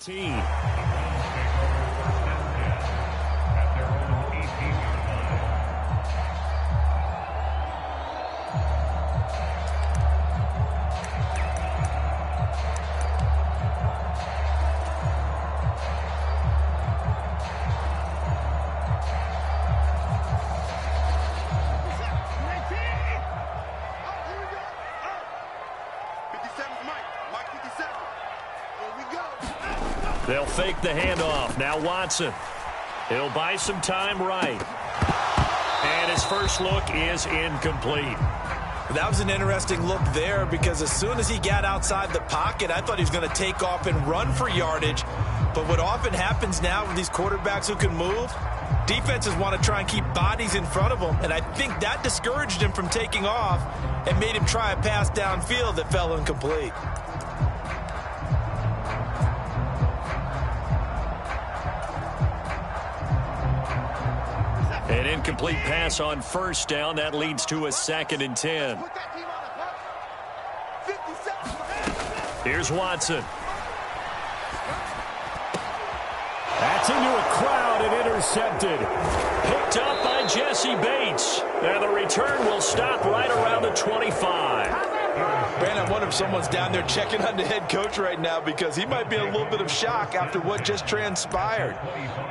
19. They'll fake the handoff. Now Watson. He'll buy some time right. And his first look is incomplete. That was an interesting look there because as soon as he got outside the pocket, I thought he was going to take off and run for yardage. But what often happens now with these quarterbacks who can move, defenses want to try and keep bodies in front of them. And I think that discouraged him from taking off and made him try a pass downfield that fell incomplete. An incomplete pass on first down. That leads to a 2nd and 10. Here's Watson. That's into a crowd and intercepted. Picked up by Jesse Bates. And the return will stop right around the 25. Brandon, I wonder if someone's down there checking on the head coach right now because he might be in a little bit of shock after what just transpired.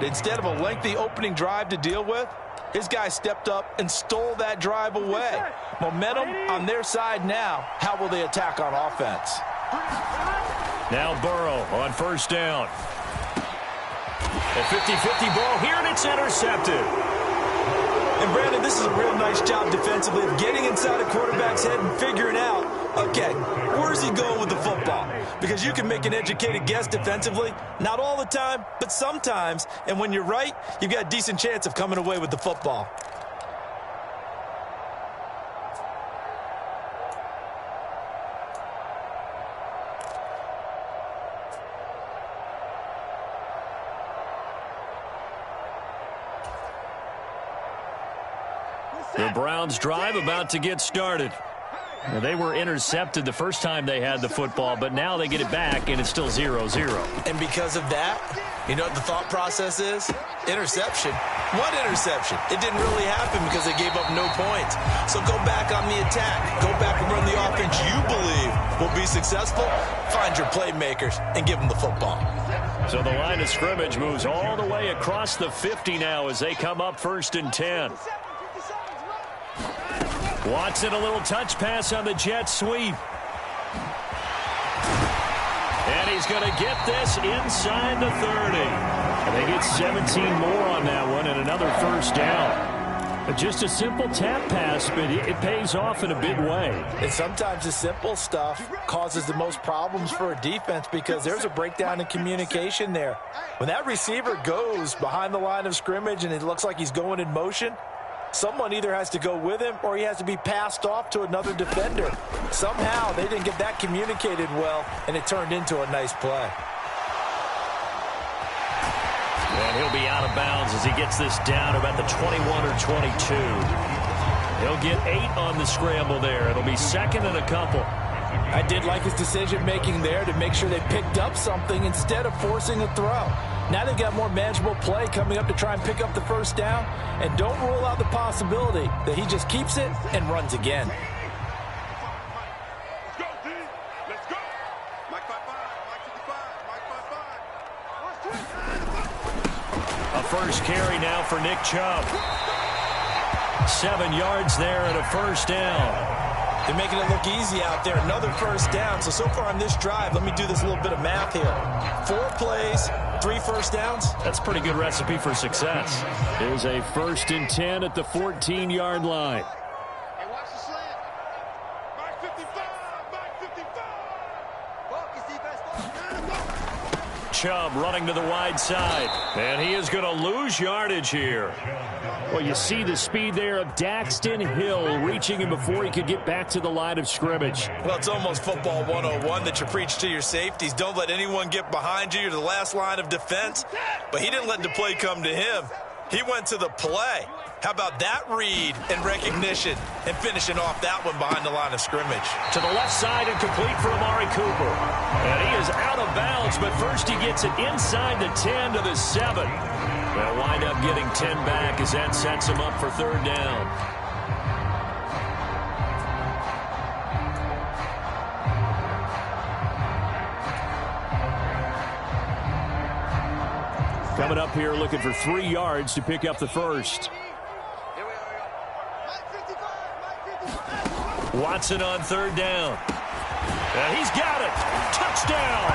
Instead of a lengthy opening drive to deal with, his guy stepped up and stole that drive away. Momentum on their side now. How will they attack on offense? Now Burrow on first down. A 50-50 ball here, and it's intercepted. And Brandon, this is a real nice job defensively of getting inside a quarterback's head and figuring out, okay, where's he going with the football? Because you can make an educated guess defensively, not all the time, but sometimes. And when you're right, you've got a decent chance of coming away with the football. The Browns drive about to get started. Now, they were intercepted the first time they had the football, but now they get it back, and it's still 0-0. And because of that, you know what the thought process is? Interception. What interception? It didn't really happen because they gave up no points. So go back on the attack. Go back and run the offense you believe will be successful. Find your playmakers and give them the football. So the line of scrimmage moves all the way across the 50 now as they come up 1st and 10. Watson, a little touch pass on the jet sweep. And he's going to get this inside the 30. And they get 17 more on that one and another first down. But just a simple tap pass, but it pays off in a big way. And sometimes the simple stuff causes the most problems for a defense because there's a breakdown in communication there. When that receiver goes behind the line of scrimmage and it looks like he's going in motion, someone either has to go with him or he has to be passed off to another defender. Somehow they didn't get that communicated well, and it turned into a nice play. And he'll be out of bounds as he gets this down about the 21 or 22. He'll get 8 on the scramble there. It'll be 2nd and a couple. I did like his decision-making there to make sure they picked up something instead of forcing a throw. Now they've got more manageable play coming up to try and pick up the first down. And don't rule out the possibility that he just keeps it and runs again. A first carry now for Nick Chubb. 7 yards there and a first down. They're making it look easy out there. Another first down. So far on this drive, let me do this little bit of math here. 4 plays, 3 first downs. That's a pretty good recipe for success. Here's a 1st and 10 at the 14-yard line. Chubb running to the wide side. And he is going to lose yardage here. Well, you see the speed there of Daxton Hill reaching him before he could get back to the line of scrimmage. Well, it's almost football 101 that you preach to your safeties. Don't let anyone get behind you. You're the last line of defense. But he didn't let the play come to him. He went to the play. How about that read and recognition? and finishing off that one behind the line of scrimmage. To the left side and complete for Amari Cooper. And he is out of bounds, but first he gets it inside the 10 to the 7. They'll wind up getting 10 back as that sets him up for third down. Coming up here looking for 3 yards to pick up the first. Watson on third down. And he's got it. Touchdown.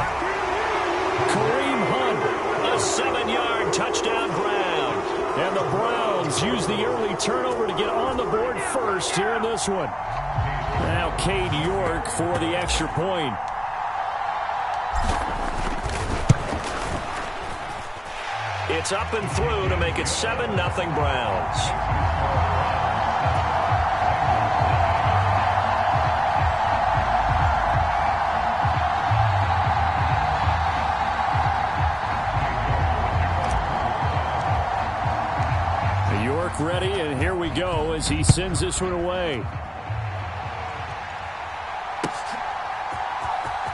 Kareem Hunt, a 7-yard touchdown Brown. And the Browns use the early turnover to get on the board first here in this one. Now Cade York for the extra point. It's up and through to make it 7-0 Browns. York ready, and here we go as he sends this one away.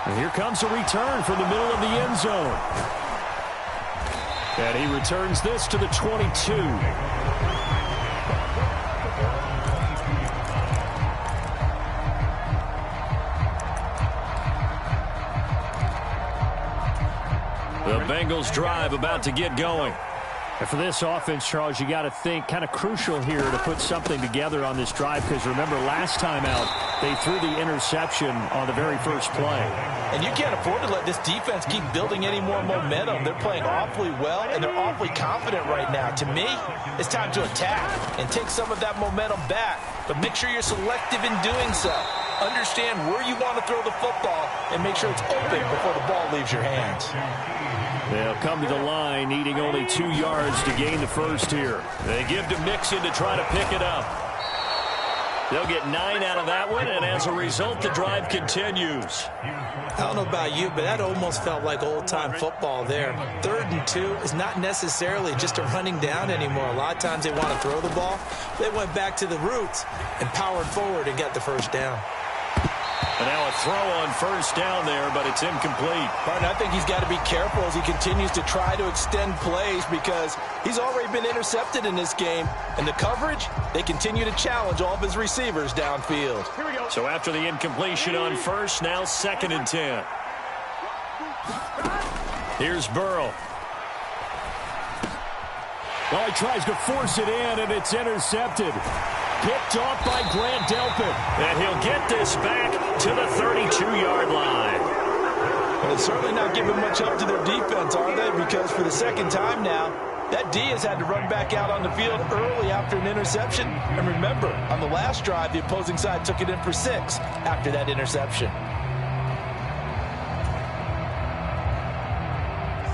And here comes a return from the middle of the end zone. And he returns this to the 22. The Bengals drive about to get going. And for this offense, Charles, you got to think kind of crucial here to put something together on this drive, because remember last time out they threw the interception on the very first play. And you can't afford to let this defense keep building any more momentum. They're playing awfully well, and they're awfully confident right now. To me, it's time to attack and take some of that momentum back. But make sure you're selective in doing so. Understand where you want to throw the football and make sure it's open before the ball leaves your hands. They'll come to the line needing only 2 yards to gain the first here. They give to Mixon to try to pick it up. They'll get 9 out of that one, and as a result, the drive continues. I don't know about you, but that almost felt like old-time football there. 3rd and 2 is not necessarily just a running down anymore. A lot of times they want to throw the ball. They went back to the roots and powered forward and got the first down. And now a throw on first down there, but it's incomplete. Martin, I think he's got to be careful as he continues to try to extend plays, because he's already been intercepted in this game. And the coverage, they continue to challenge all of his receivers downfield. Here we go. So after the incompletion on first, now 2nd and 10. Here's Burrow. Well, he tries to force it in, and it's intercepted. Picked off by Grant Delpit. And he'll get this back to the 32-yard line. Well, they're certainly not giving much up to their defense, are they? Because for the second time now, that D has had to run back out on the field early after an interception. And remember, on the last drive, the opposing side took it in for 6 after that interception.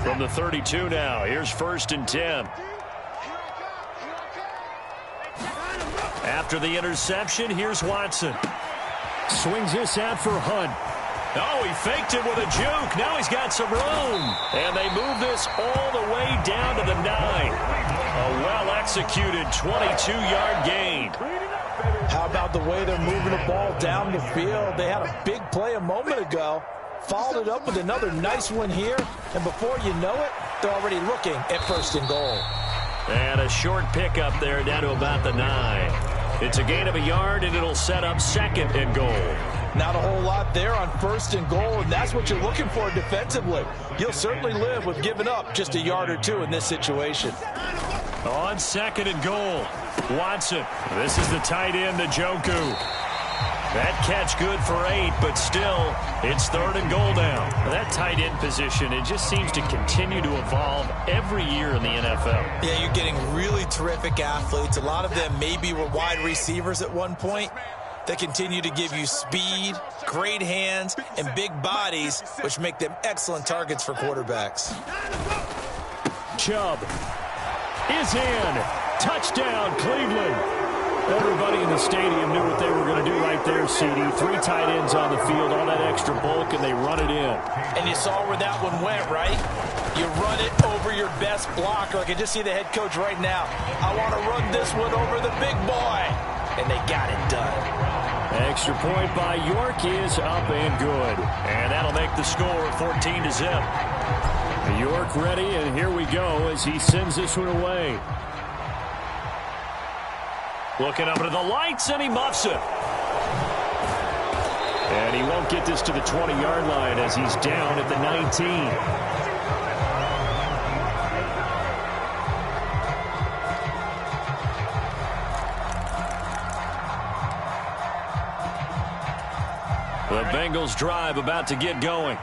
From the 32 now, here's 1st and 10. After the interception, here's Watson. Swings this out for Hunt. Oh, he faked it with a juke. Now he's got some room. And they move this all the way down to the 9. A well-executed 22-yard gain. How about the way they're moving the ball down the field? They had a big play a moment ago. Followed it up with another nice one here. And before you know it, they're already looking at 1st and goal. And a short pickup there down to about the 9. It's a gain of a yard, and it'll set up 2nd and goal. Not a whole lot there on 1st and goal, and that's what you're looking for defensively. You'll certainly live with giving up just a yard or 2 in this situation. On 2nd and goal, Watson. This is the tight end, Njoku. That catch good for 8, but still, it's 3rd and goal now. That tight end position, it just seems to continue to evolve every year in the NFL. Yeah, you're getting really terrific athletes. A lot of them maybe were wide receivers at one point. They continue to give you speed, great hands, and big bodies, which make them excellent targets for quarterbacks. Chubb is in. Touchdown, Cleveland. Everybody in the stadium knew what they were going to do right there, CD. 3 tight ends on the field, all that extra bulk, and they run it in. And you saw where that one went, right? You run it over your best blocker. I can just see the head coach right now. I want to run this one over the big boy. and they got it done. Extra point by York is up and good. And that'll make the score 14-0. York ready, and here we go as he sends this one away. Looking up into the lights, and he muffs it. And he won't get this to the 20-yard line as he's down at the 19. The Bengals drive about to get going.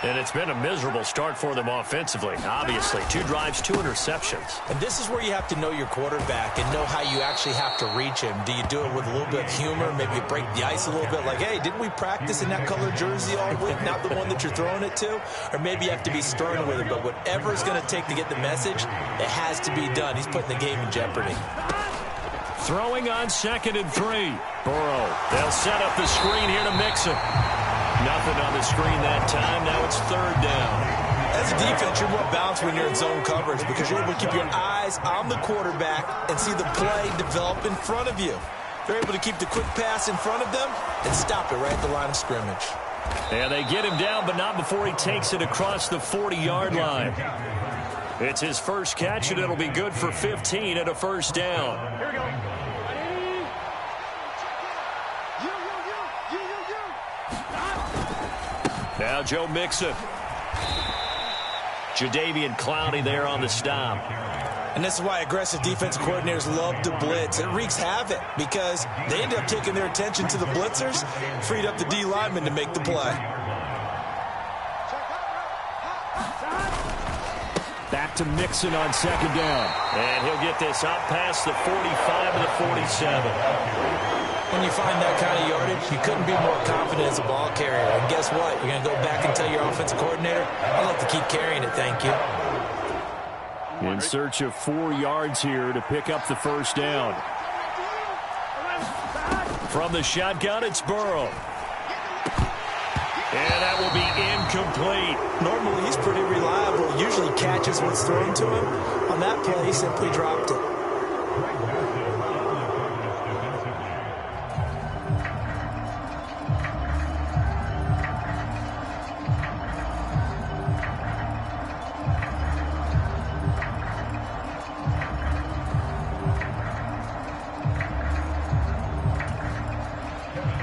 And it's been a miserable start for them offensively. Obviously, 2 drives, 2 interceptions. And this is where you have to know your quarterback and know how you actually have to reach him. Do you do it with a little bit of humor? Maybe you break the ice a little bit like, hey, didn't we practice in that color jersey all week? Not the one that you're throwing it to? Or maybe you have to be stern with it. But whatever it's going to take to get the message, it has to be done. He's putting the game in jeopardy. Throwing on 2nd and 3. Burrow. They'll set up the screen here to Mixon. Nothing on the screen that time. Now it's 3rd down. As a defense, you're more balanced when you're in zone coverage because you're able to keep your eyes on the quarterback and see the play develop in front of you. They're able to keep the quick pass in front of them and stop it right at the line of scrimmage. And they get him down, but not before he takes it across the 40-yard line. It's his first catch, and it'll be good for 15 at a 1st down. Here we go. Now Joe Mixon. Jadeveon Clowney there on the stop. And this is why aggressive defensive coordinators love to blitz. It wreaks havoc because they end up taking their attention to the blitzers, freed up the D lineman to make the play. Back to Mixon on 2nd down. And he'll get this up past the 45 to the 47. When you find that kind of yardage, you couldn't be more confident as a ball carrier. And guess what? You're going to go back and tell your offensive coordinator, I'd like to keep carrying it, thank you. In search of 4 yards here to pick up the 1st down. From the shotgun, it's Burrow. And that will be incomplete. Normally, he's pretty reliable. Usually catches what's thrown to him. On that play, he simply dropped it.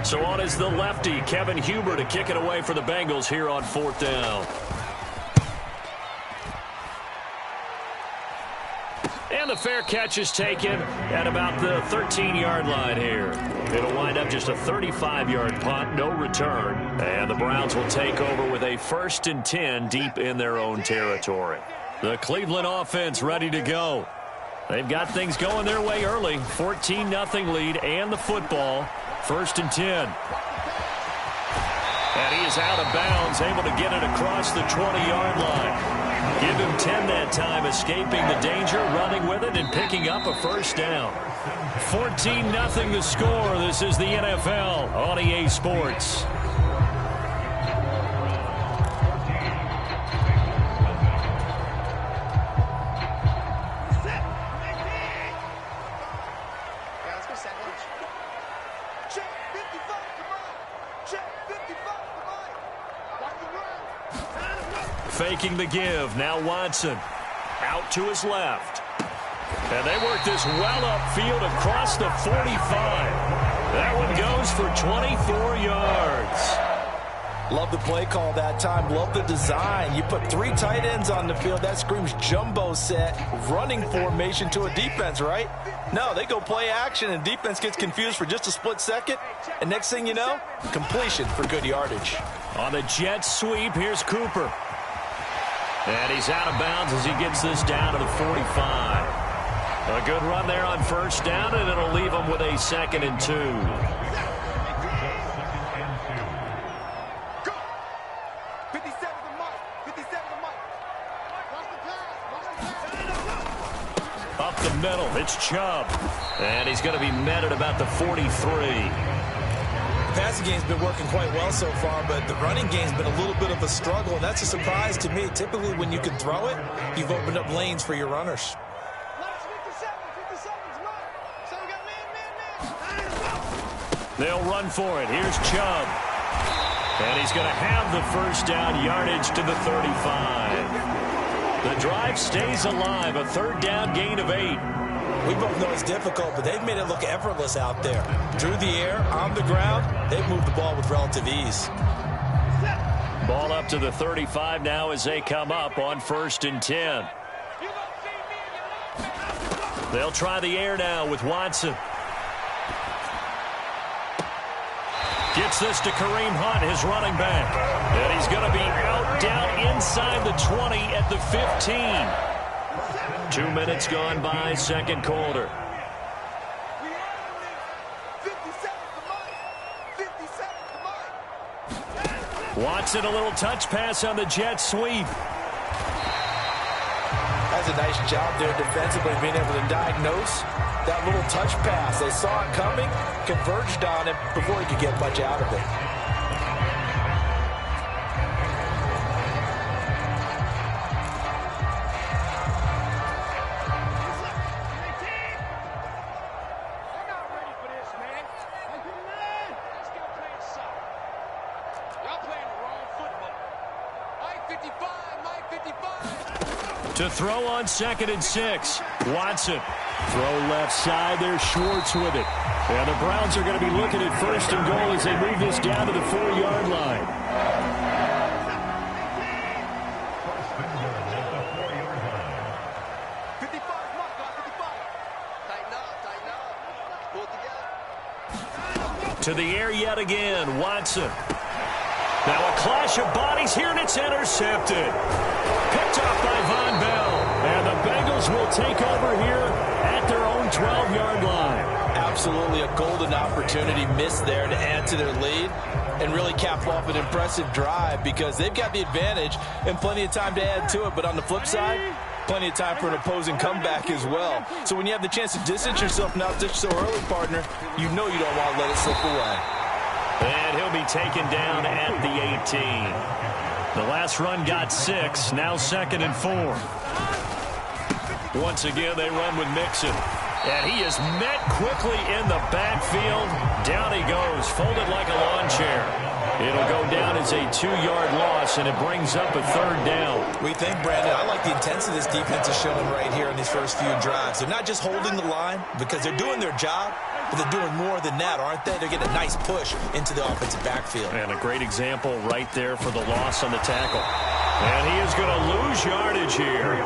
So on is the lefty, Kevin Huber, to kick it away for the Bengals here on 4th down. And the fair catch is taken at about the 13-yard line here. It'll wind up just a 35-yard punt, no return. And the Browns will take over with a 1st and 10 deep in their own territory. The Cleveland offense ready to go. They've got things going their way early. 14-0 lead and the football. 1st and 10. And he is out of bounds, able to get it across the 20-yard line. Give him 10 that time, escaping the danger, running with it, and picking up a 1st down. 14-0 the score. This is the NFL on EA Sports. Faking the give. Now Watson out to his left. And they work this well upfield across the 45. That one goes for 24 yards. Love the play call that time. Love the design. You put 3 tight ends on the field. That screams jumbo set, running formation to a defense, right? No, they go play action, and defense gets confused for just a split second. And next thing you know, completion for good yardage. On the jet sweep, here's Cooper. And he's out of bounds as he gets this down to the 45. A good run there on 1st down, and it'll leave him with a 2nd and 2. Up the middle, it's Chubb. And he's going to be met at about the 43. The passing game's been working quite well so far, but the running game's been a little bit of a struggle, and that's a surprise to me. Typically, when you can throw it, you've opened up lanes for your runners. They'll run for it. Here's Chubb. And he's going to have the first down, yardage to the 35. The drive stays alive, a third down gain of 8. We both know it's difficult, but they've made it look effortless out there. Through the air, on the ground, they've moved the ball with relative ease. Ball up to the 35 now as they come up on 1st and 10. They'll try the air now with Watson. Gets this to Kareem Hunt, his running back. And he's going to be out down inside the 20 at the 15. 2 minutes gone by, second quarter. Watson, a little touch pass on the jet sweep. That's a nice job there defensively, being able to diagnose that little touch pass. They saw it coming, converged on it before he could get much out of it. To throw on 2nd and 6. Watson. Throw left side. There's Schwartz with it. And the Browns are going to be looking at 1st and goal as they move this down to the 4-yard line. To the air yet again. Watson. Now a clash of bodies here, and it's intercepted. Picked off by Von Bell. And the Bengals will take over here at their own 12-yard line. Absolutely a golden opportunity missed there to add to their lead and really cap off an impressive drive because they've got the advantage and plenty of time to add to it. But on the flip side, plenty of time for an opposing comeback as well. So when you have the chance to distance yourself now just so early, partner, you know you don't want to let it slip away. And he'll be taken down at the 18. The last run got 6, now 2nd and 4. Once again, they run with Mixon. And he is met quickly in the backfield. Down he goes, folded like a lawn chair. It'll go down as a 2-yard loss, and it brings up a 3rd down. We think, Brandon, I like the intensity this defense is showing right here in these first few drives. They're not just holding the line because they're doing their job, but they're doing more than that, aren't they? They're getting a nice push into the offensive backfield. And a great example right there for the loss on the tackle. And he is going to lose yardage here.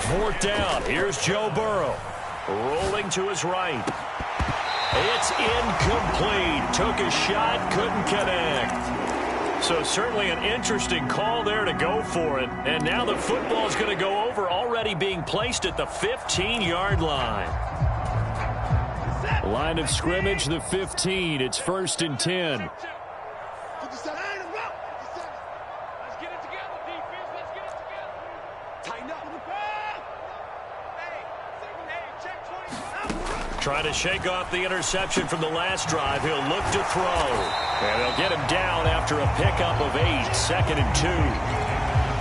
Fourth down. Here's Joe Burrow. Rolling to his right. It's incomplete. Took a shot, couldn't connect. So certainly an interesting call there to go for it. And now the football's going to go over, already being placed at the 15-yard line. Line of scrimmage, the 15. It's 1st and 10. Trying to shake off the interception from the last drive. He'll look to throw. And they'll get him down after a pickup of 8. 2nd and 2.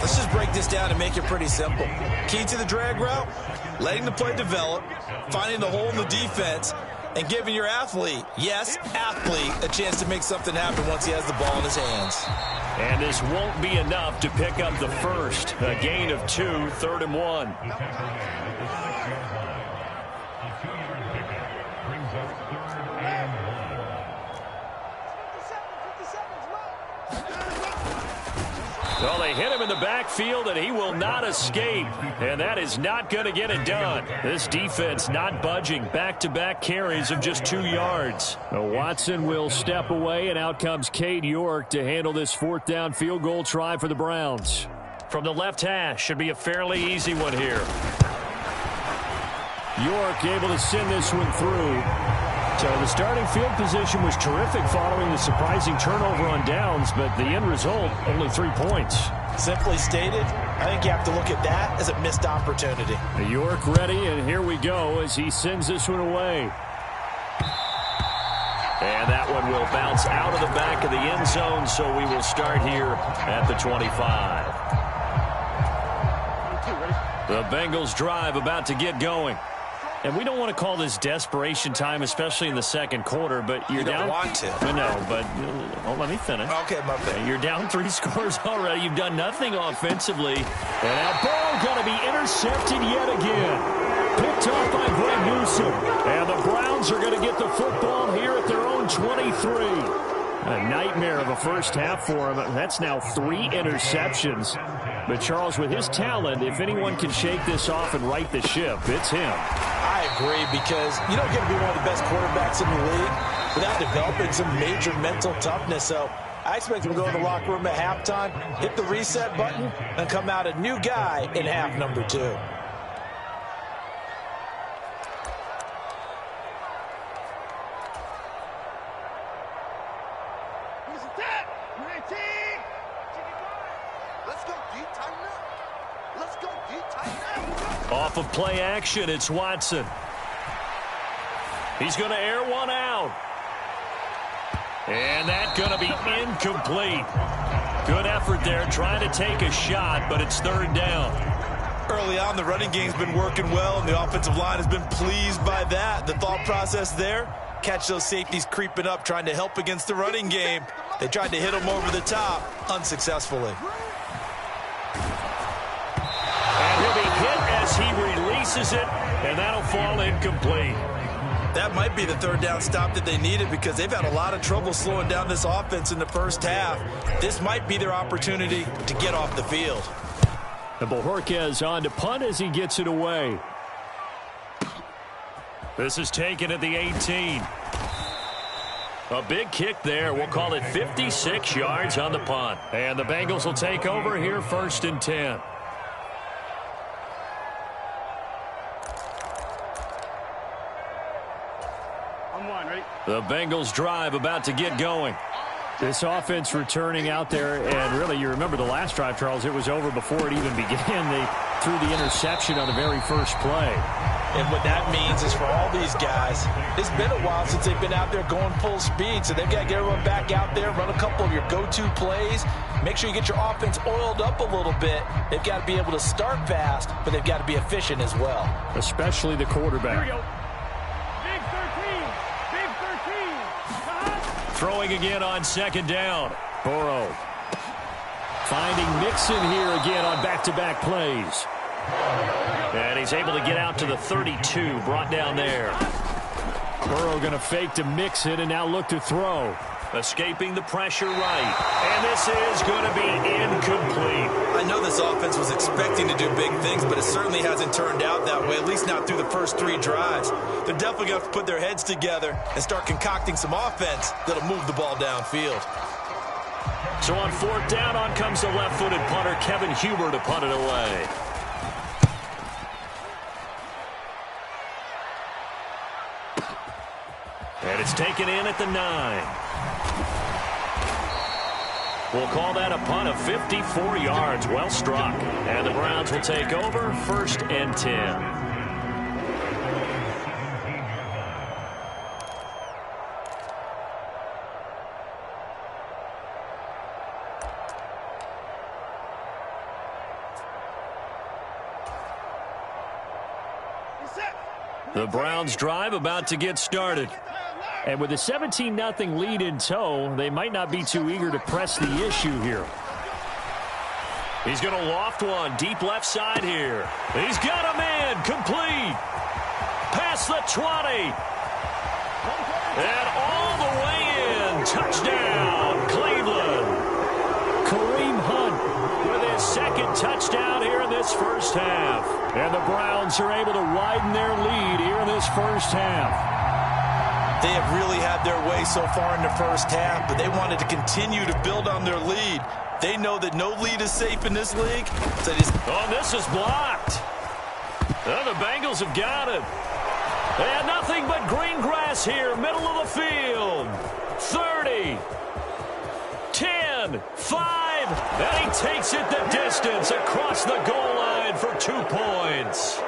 Let's just break this down and make it pretty simple. Key to the drag route, letting the play develop, finding the hole in the defense, and giving your athlete, yes, athlete, a chance to make something happen once he has the ball in his hands. And this won't be enough to pick up the first. A gain of 2, 3rd and 1. Well, they hit him in the backfield, and he will not escape. And that is not going to get it done. This defense not budging. Back-to-back carries of just 2 yards. Watson will step away, and out comes Cade York to handle this 4th down field goal try for the Browns. From the left hash, should be a fairly easy one here. York able to send this one through. So the starting field position was terrific following the surprising turnover on downs, but the end result, only 3 points. Simply stated, I think you have to look at that as a missed opportunity. York ready, and here we go as he sends this one away. And that one will bounce out of the back of the end zone, so we will start here at the 25. The Bengals drive about to get going. And we don't want to call this desperation time, especially in the second quarter, but you're down. You don't want to. No, but let me finish. Okay, my bad. You're down 3 scores already. You've done nothing offensively. And now Burrow going to be intercepted yet again. Picked off by Greg Newsome. And the Browns are going to get the football here at their own 23. A nightmare of a first half for him. That's now 3 interceptions. But Charles, with his talent, if anyone can shake this off and right the ship, it's him. I agree, because you don't get to be one of the best quarterbacks in the league without developing some major mental toughness. So I expect him to go in the locker room at halftime, hit the reset button, and come out a new guy in half number 2. Off of play action, it's Watson. He's going to air one out. And that's going to be incomplete. Good effort there, trying to take a shot, but it's 3rd down. Early on, the running game's been working well, and the offensive line has been pleased by that. The thought process there, catch those safeties creeping up, trying to help against the running game. They tried to hit them over the top, unsuccessfully. And he'll be hit as he releases it, and that'll fall incomplete. That might be the 3rd down stop that they needed, because they've had a lot of trouble slowing down this offense in the first half. This might be their opportunity to get off the field. And Bojorquez on to punt as he gets it away. This is taken at the 18. A big kick there. We'll call it 56 yards on the punt. And the Bengals will take over here, 1st and 10. The Bengals drive about to get going. This offense returning out there, and really, you remember the last drive, Charles, it was over before it even began. They threw the interception on the very first play. And what that means is for all these guys, it's been a while since they've been out there going full speed, so they've got to get everyone back out there, run a couple of your go-to plays, make sure you get your offense oiled up a little bit. They've got to be able to start fast, but they've got to be efficient as well. Especially the quarterback. Here we go. Throwing again on 2nd down. Burrow finding Mixon here again on back-to-back plays. And he's able to get out to the 32, brought down there. Burrow going to fake to Mixon and now look to throw. Escaping the pressure right. And this is going to be incomplete. I know this offense was expecting to do big things, but it certainly hasn't turned out that way, at least not through the first 3 drives. They're definitely going to have to put their heads together and start concocting some offense that'll move the ball downfield. So on 4th down, on comes the left-footed punter, Kevin Huber, to punt it away. And it's taken in at the 9. We'll call that a punt of 54 yards. Well struck. And the Browns will take over, 1st and 10. The Browns drive about to get started. And with a 17-0 lead in tow, they might not be too eager to press the issue here. He's going to loft one deep left side here. He's got a man complete. Past the 20. And all the way in. Touchdown, Cleveland. Kareem Hunt with his 2nd touchdown here in this first half. And the Browns are able to widen their lead here in this first half. They have really had their way so far in the first half, but they wanted to continue to build on their lead. They know that no lead is safe in this league. So this is blocked. Oh, the Bengals have got it. They had nothing but green grass here, middle of the field. 30, 10, 5, and he takes it the distance across the goal line for 2 points.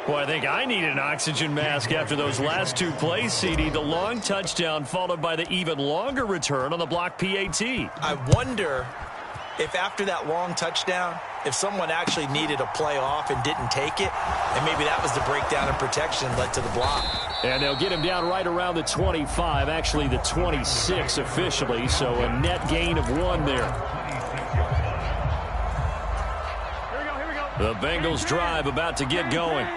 Boy, I think I need an oxygen mask after those last 2 plays, CD. The long touchdown followed by the even longer return on the block PAT. I wonder if after that long touchdown, if someone actually needed a play off and didn't take it, and maybe that was the breakdown in protection that led to the block. And they'll get him down right around the 25, actually the 26 officially, so a net gain of 1 there. The Bengals drive about to get going.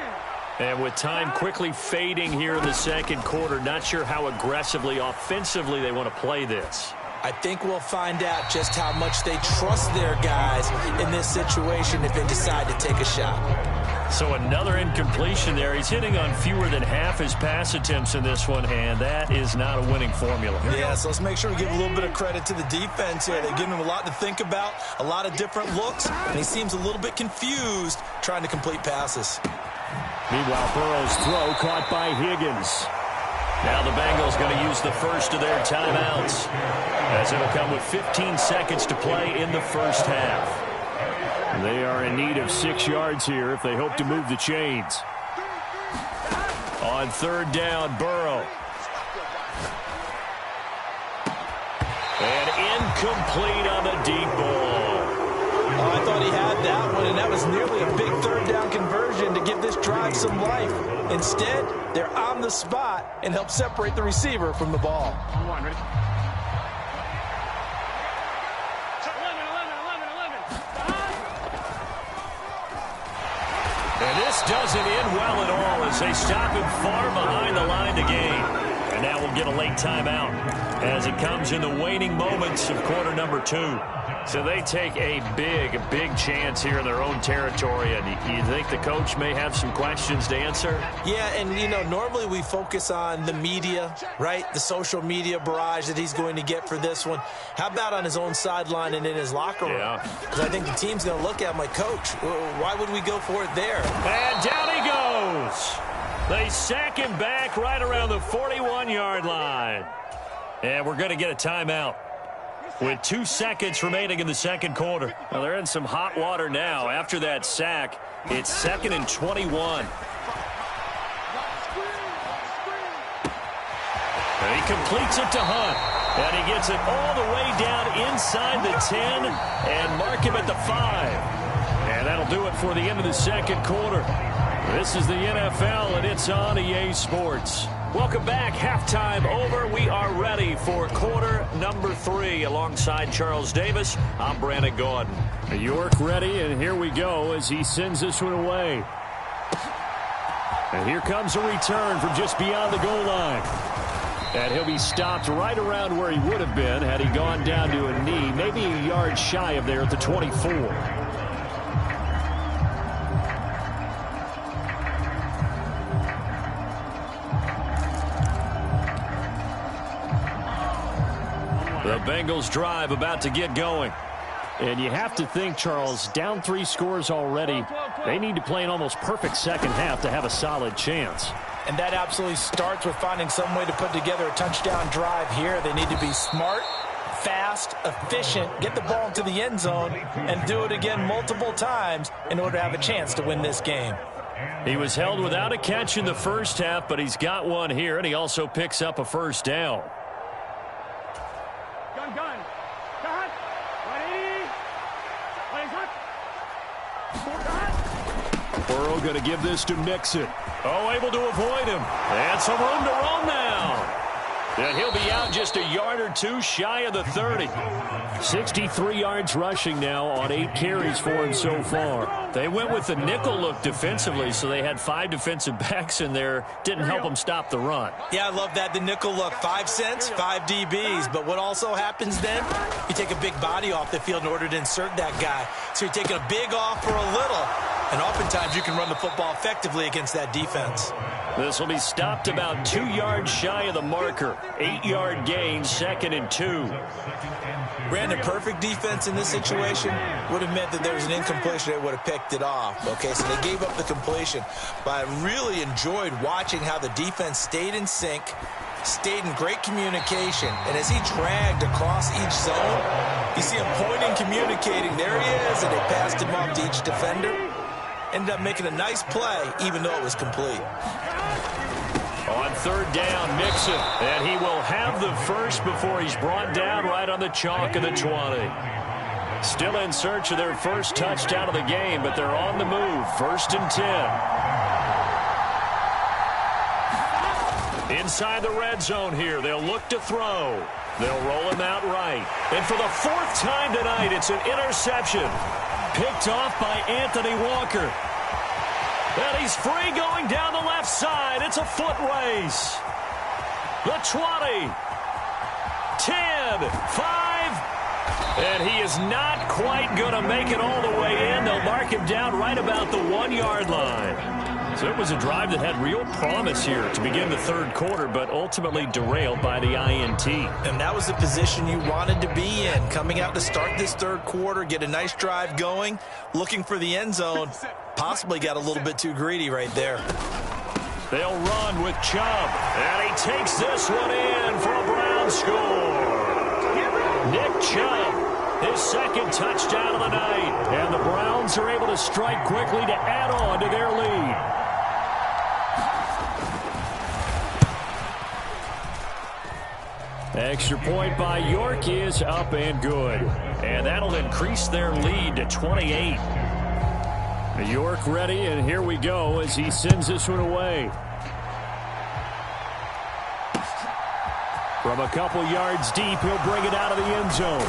And with time quickly fading here in the second quarter, not sure how aggressively, offensively they want to play this. I think we'll find out just how much they trust their guys in this situation if they decide to take a shot. So another incompletion there. He's hitting on fewer than half his pass attempts in this one, and that is not a winning formula. Yeah, so let's make sure we give a little bit of credit to the defense here. They're giving him a lot to think about, a lot of different looks, and he seems a little bit confused trying to complete passes. Meanwhile, Burrow's throw caught by Higgins. Now the Bengals going to use the first of their timeouts, as it'll come with 15 seconds to play in the first half. They are in need of 6 yards here if they hope to move the chains. On third down, Burrow. And incomplete on the deep ball. Oh, I thought he had that one, and that was nearly a big third down conversion to give this drive some life. Instead, they're on the spot and help separate the receiver from the ball. And this doesn't end well at all as they stop him far behind the line to gain. And now we'll get a late timeout as it comes in the waning moments of quarter number 2. So they take a big chance here in their own territory. And you think the coach may have some questions to answer? Yeah, and, you know, normally we focus on the media, right? The social media barrage that he's going to get for this one. How about on his own sideline and in his locker room? Yeah. Because I think the team's going to look at him like, Coach, why would we go for it there? And down he goes. They sack him back right around the 41-yard line. And we're going to get a timeout with 2 seconds remaining in the second quarter. Well, they're in some hot water now. After that sack, it's 2nd and 21. And he completes it to Hunt. And he gets it all the way down inside the 10 and mark him at the 5. And that'll do it for the end of the second quarter. This is the NFL, and it's on EA Sports. Welcome back. Halftime over. We are ready for quarter number 3. Alongside Charles Davis, I'm Brandon Gaudin. York ready, and here we go as he sends this one away. And here comes a return from just beyond the goal line. And he'll be stopped right around where he would have been had he gone down to a knee, maybe a yard shy of there at the 24. The Bengals drive about to get going. And you have to think, Charles, down 3 scores already. They need to play an almost perfect second half to have a solid chance. And that absolutely starts with finding some way to put together a touchdown drive here. They need to be smart, fast, efficient, get the ball into the end zone, and do it again multiple times in order to have a chance to win this game. He was held without a catch in the first half, but he's got one here, and he also picks up a first down. Burrow going to give this to Mixon. Oh, able to avoid him. And some room to roam now. And he'll be out just a yard or 2 shy of the 30. 63 yards rushing now on 8 carries for him so far. They went with the nickel look defensively, so they had 5 defensive backs in there. Didn't help them stop the run. Yeah, I love that, the nickel look. 5 cents, 5 DBs. But what also happens then, you take a big body off the field in order to insert that guy. So you're taking a big off for a little. And oftentimes you can run the football effectively against that defense. This will be stopped about 2 yards shy of the marker. 8-yard gain, 2nd and 2. Brandon, perfect defense in this situation would have meant that there was an incompletion. They would have picked it off. Okay, so they gave up the completion. But I really enjoyed watching how the defense stayed in sync, stayed in great communication. And as he dragged across each zone, you see him pointing, communicating. There he is, and they passed him off to each defender. Ended up making a nice play, even though it was complete. On third down, Mixon. And he will have the first before he's brought down right on the chalk of the 20. Still in search of their first touchdown of the game, but they're on the move. 1st and 10. Inside the red zone here. They'll look to throw. They'll roll him out right. And for the 4th time tonight, it's an interception. Picked off by Anthony Walker. And he's free going down the left side. It's a foot race. The 20. 10. 5. And he is not quite going to make it all the way in. They'll mark him down right about the 1-yard line. So it was a drive that had real promise here to begin the 3rd quarter, but ultimately derailed by the INT. And that was the position you wanted to be in. Coming out to start this 3rd quarter, get a nice drive going, looking for the end zone. Possibly got a little bit too greedy right there. They'll run with Chubb. And he takes this one in for a Brown score. Nick Chubb, his 2nd touchdown of the night. And the Browns are able to strike quickly to add on to their lead. Extra point by York is up and good. And that'll increase their lead to 28. York ready, and here we go as he sends this one away. From a couple yards deep, he'll bring it out of the end zone.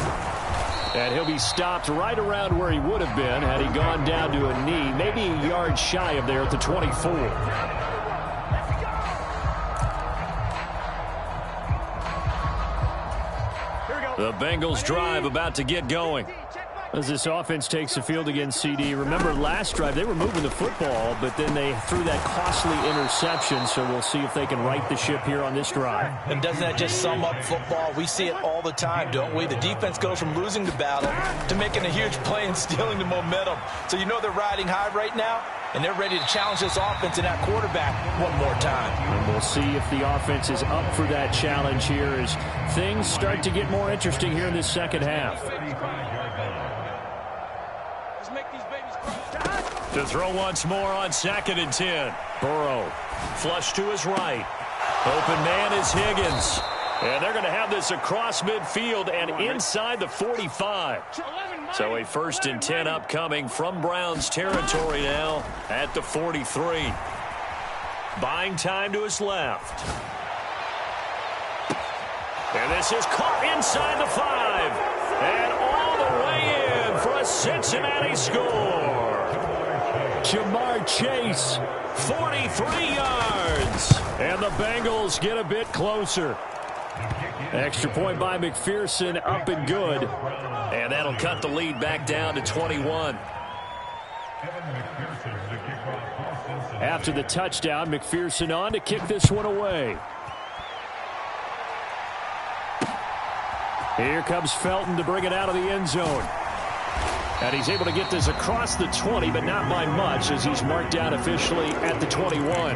And he'll be stopped right around where he would have been had he gone down to a knee, maybe a yard shy of there at the 24. The Bengals drive about to get going. As this offense takes the field against CD. Remember last drive they were moving the football, but then they threw that costly interception, so we'll see if they can right the ship here on this drive. And doesn't that just sum up football? We see it all the time, don't we? The defense goes from losing the battle to making a huge play and stealing the momentum. So you know they're riding high right now, and they're ready to challenge this offense and that quarterback one more time. And we'll see if the offense is up for that challenge here as things start to get more interesting here in this 2nd half. To throw once more on 2nd and 10. Burrow, flush to his right. Open man is Higgins. And they're going to have this across midfield and inside the 45. So a 1st and 10 upcoming from Browns territory now at the 43. Buying time to his left. And this is caught inside the 5. And all the way in for a Cincinnati score. Jamar Chase, 43 yards. And the Bengals get a bit closer. Extra point by McPherson, up and good. And that'll cut the lead back down to 21. After the touchdown, McPherson on to kick this one away. Here comes Felton to bring it out of the end zone. And he's able to get this across the 20, but not by much as he's marked down officially at the 21.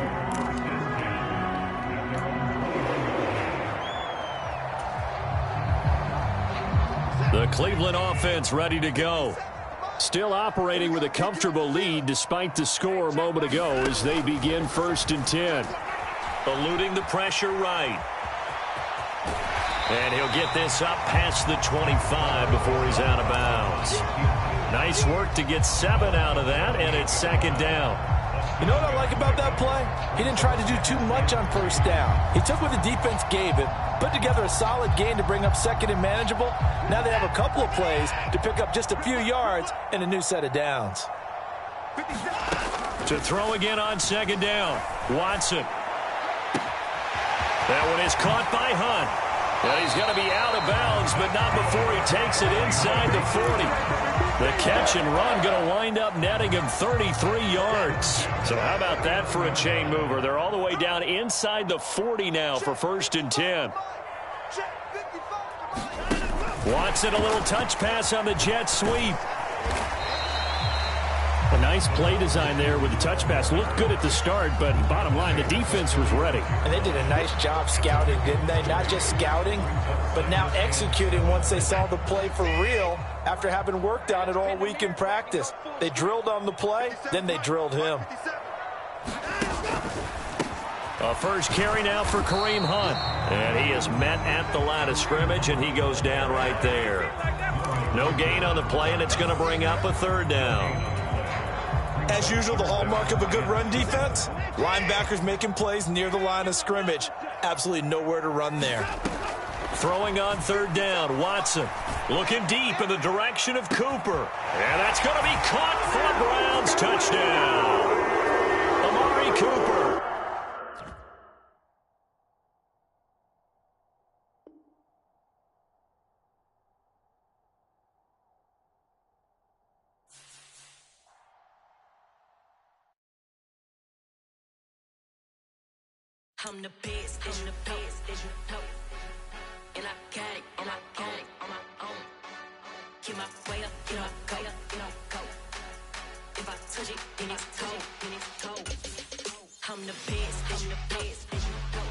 The Cleveland offense ready to go. Still operating with a comfortable lead despite the score a moment ago as they begin 1st and 10. Eluding the pressure right. And he'll get this up past the 25 before he's out of bounds. Nice work to get 7 out of that, and it's 2nd down. You know what I like about that play? He didn't try to do too much on 1st down. He took what the defense gave him, put together a solid gain to bring up 2nd and manageable. Now they have a couple of plays to pick up just a few yards and a new set of downs. To throw again on 2nd down, Watson. That one is caught by Hunt. Well, he's going to be out of bounds, but not before he takes it inside the 40. The catch and run going to wind up netting him 33 yards. So how about that for a chain mover? They're all the way down inside the 40 now for 1st and 10. Watson, a little touch pass on the jet sweep. A nice play design there with the touch pass. Looked good at the start, but bottom line, the defense was ready. And they did a nice job scouting, didn't they? Not just scouting, but now executing once they saw the play for real after having worked on it all week in practice. They drilled on the play, then they drilled him. A first carry now for Kareem Hunt. And he is met at the line of scrimmage, and he goes down right there. No gain on the play, and it's going to bring up a third down. As usual, the hallmark of a good run defense, linebackers making plays near the line of scrimmage. Absolutely nowhere to run there. Throwing on third down, Watson looking deep in the direction of Cooper. And that's going to be caught for a Browns touchdown. Amari Cooper. I'm the best, I'm the best, as you know. And I got it, and I got it on my own. Get my way up, get my go, get my go. If I touch it, then it's cold, then it's cold. I'm the best, as you know.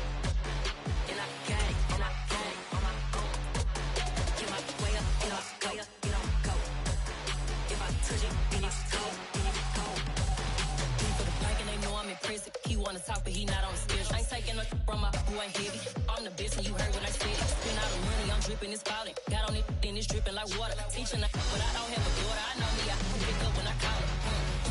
And I got it, and I got it on my own. Get my way up, get my go, get my go. If I touch it, then it's cold, then it's cold. For the blank and they know I'm impressive. He wanna talk, but he not on the schedule. I ain't taking no from my who ain't heavy. I'm the best and you heard what I said. Spend all the money, I'm dripping, it's falling. Got on it, then it's dripping like water. Teaching but I don't have a daughter. I know me, I can pick up when I call her.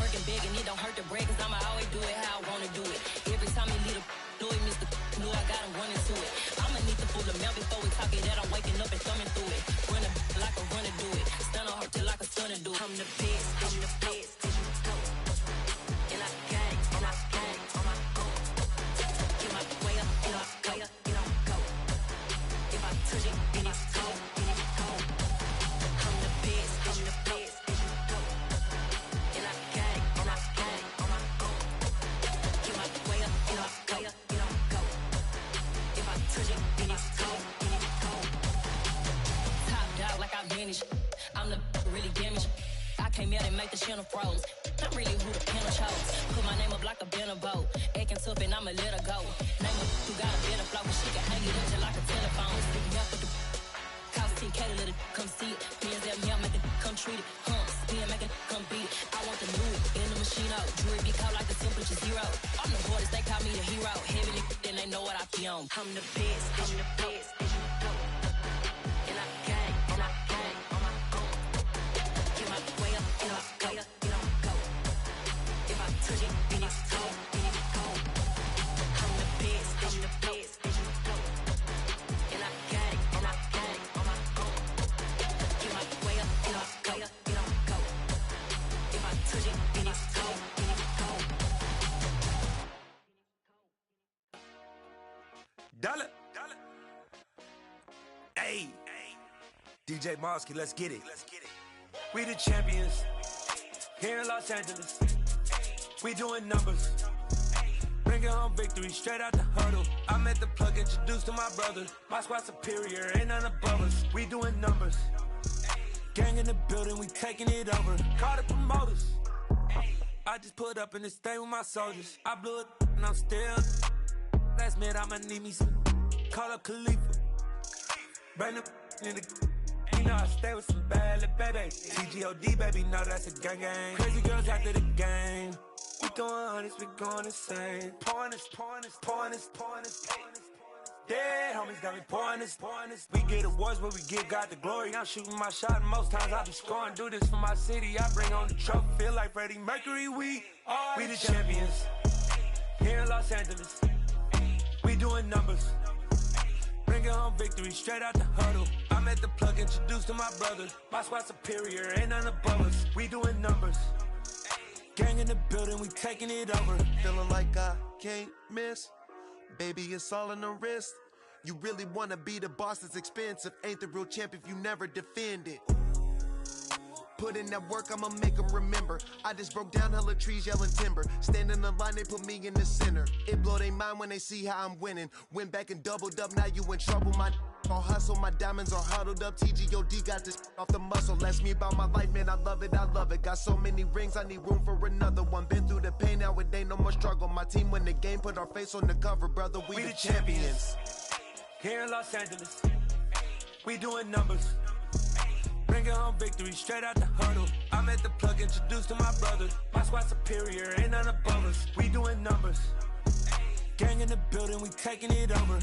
Working big and it don't hurt to break, cause I'ma always do it how I wanna do it. Every time he lead a Louis, Mr. Knew I got him running to it. I'ma need to pull the mail before we talk it that I'm waking up and thumbing through it. Running like a runner do it. Stand on her till like a son do it. I'm the best, I'm the best. And I got it, and I got it on my own. Get my way up, get my go, get my go. If I touch it, then it's cold, then it's cold. I'm the best, I'm the best. And I got it, and I got it on my own. Get my way up, get my go, get my go. If I touch it, then it's cold, then it's cold. Top dog like I vanished. I'm the really damaged. I came out and make the channel froze. I'm really who the panel chose. Put my name up like a banner boat. Acting tough and I'ma let her go. Name her who got a better flow, but she can hang it up just like a telephone. Stick me up with the cost 10K to let it come see it. Hands up, yeah, make it come treat it. Spin, make it come beat it. I want the new in the machine out. Jewelry be caught like the temperature zero. I'm the hardest, they call me the hero. Heavy then they know what I be on. I'm the best, I'm the best. And I got it, and I got it on my own. Get my way up, get my go, get my go. If I touch it, then it's cold, then it's cold. I'm the best, I'm the best. And I got it, and I got it on my own. Get my way up, get my go, get my go. If I touch it, then it's cold, then it's cold. Dollar. Hey, DJ Mosky, let's get it. We the champions here in Los Angeles. We doing numbers. Bringing home victory straight out the huddle. I'm at the plug, introduced to my brother. My squad superior, ain't none above us. We doing numbers. Gang in the building, we taking it over. Call the promoters. I just put up in this thing with my soldiers. I blew it and I'm still. Last minute I'ma need me some. Call up Khalifa. Bring them in the. You know I stay with some bad little baby. TGOD, baby, know that's a gang gang. Crazy girls after the game. We throwing hundreds, we going insane. Pouring this. Dead homies got me pouring this. We get awards, but we give God the glory. I'm shooting my shot, and most times I be scoring. Do this for my city, I bring on the trophy. Feel like Freddie Mercury, we the champions. Here in Los Angeles, we doing numbers. Bringing home victory straight out the huddle. I'm at the plug, introduced to my brother. My squad superior, ain't none above us. We doing numbers. Gang in the building, we taking it over. Feeling like I can't miss. Baby, it's all in the wrist. You really wanna be the boss, it's expensive. Ain't the real champ if you never defend it. Put in that work, I'ma make them remember. I just broke down hella trees, yelling timber. Stand in the line, they put me in the center. It blow they mind when they see how I'm winning. Went back and doubled up, now you in trouble. My all hustle, my diamonds are huddled up. TGOD got this off the muscle. Ask me about my life, man, I love it. Got so many rings, I need room for another one. Been through the pain, now it ain't no more struggle. My team win the game, put our face on the cover, brother. We the champions. Here in Los Angeles, we doing numbers. Bringing home victory straight out the huddle. I'm at the plug, introduced to my brother. My squad superior, ain't none above us. We doing numbers. Gang in the building, we taking it over.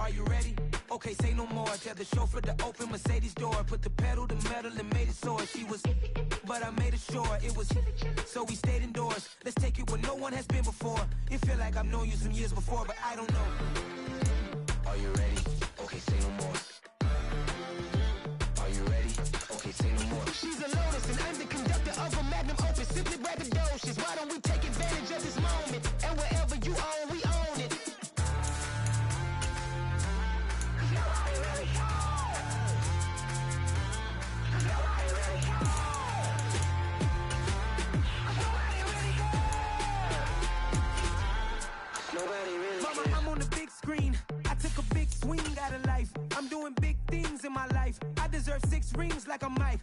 Are you ready? Okay, say no more. Tell the chauffeur to open Mercedes door. Put the pedal to metal and made it soar. She was, but I made it sure it was. So we stayed indoors. Let's take it where no one has been before. It feel like I've known you some years before, but I don't know. Are you ready? Okay, say no more. Are you ready? Okay, say no more. She's a Lotus and I'm the conductor of a magnum opus. Simply braggadocious. Why don't we take advantage of this moment? And wherever you own, we own it. Mama, I'm on the big screen. I took a big swing out of life. I'm doing big things in my life. I deserve 6 rings like a Mike.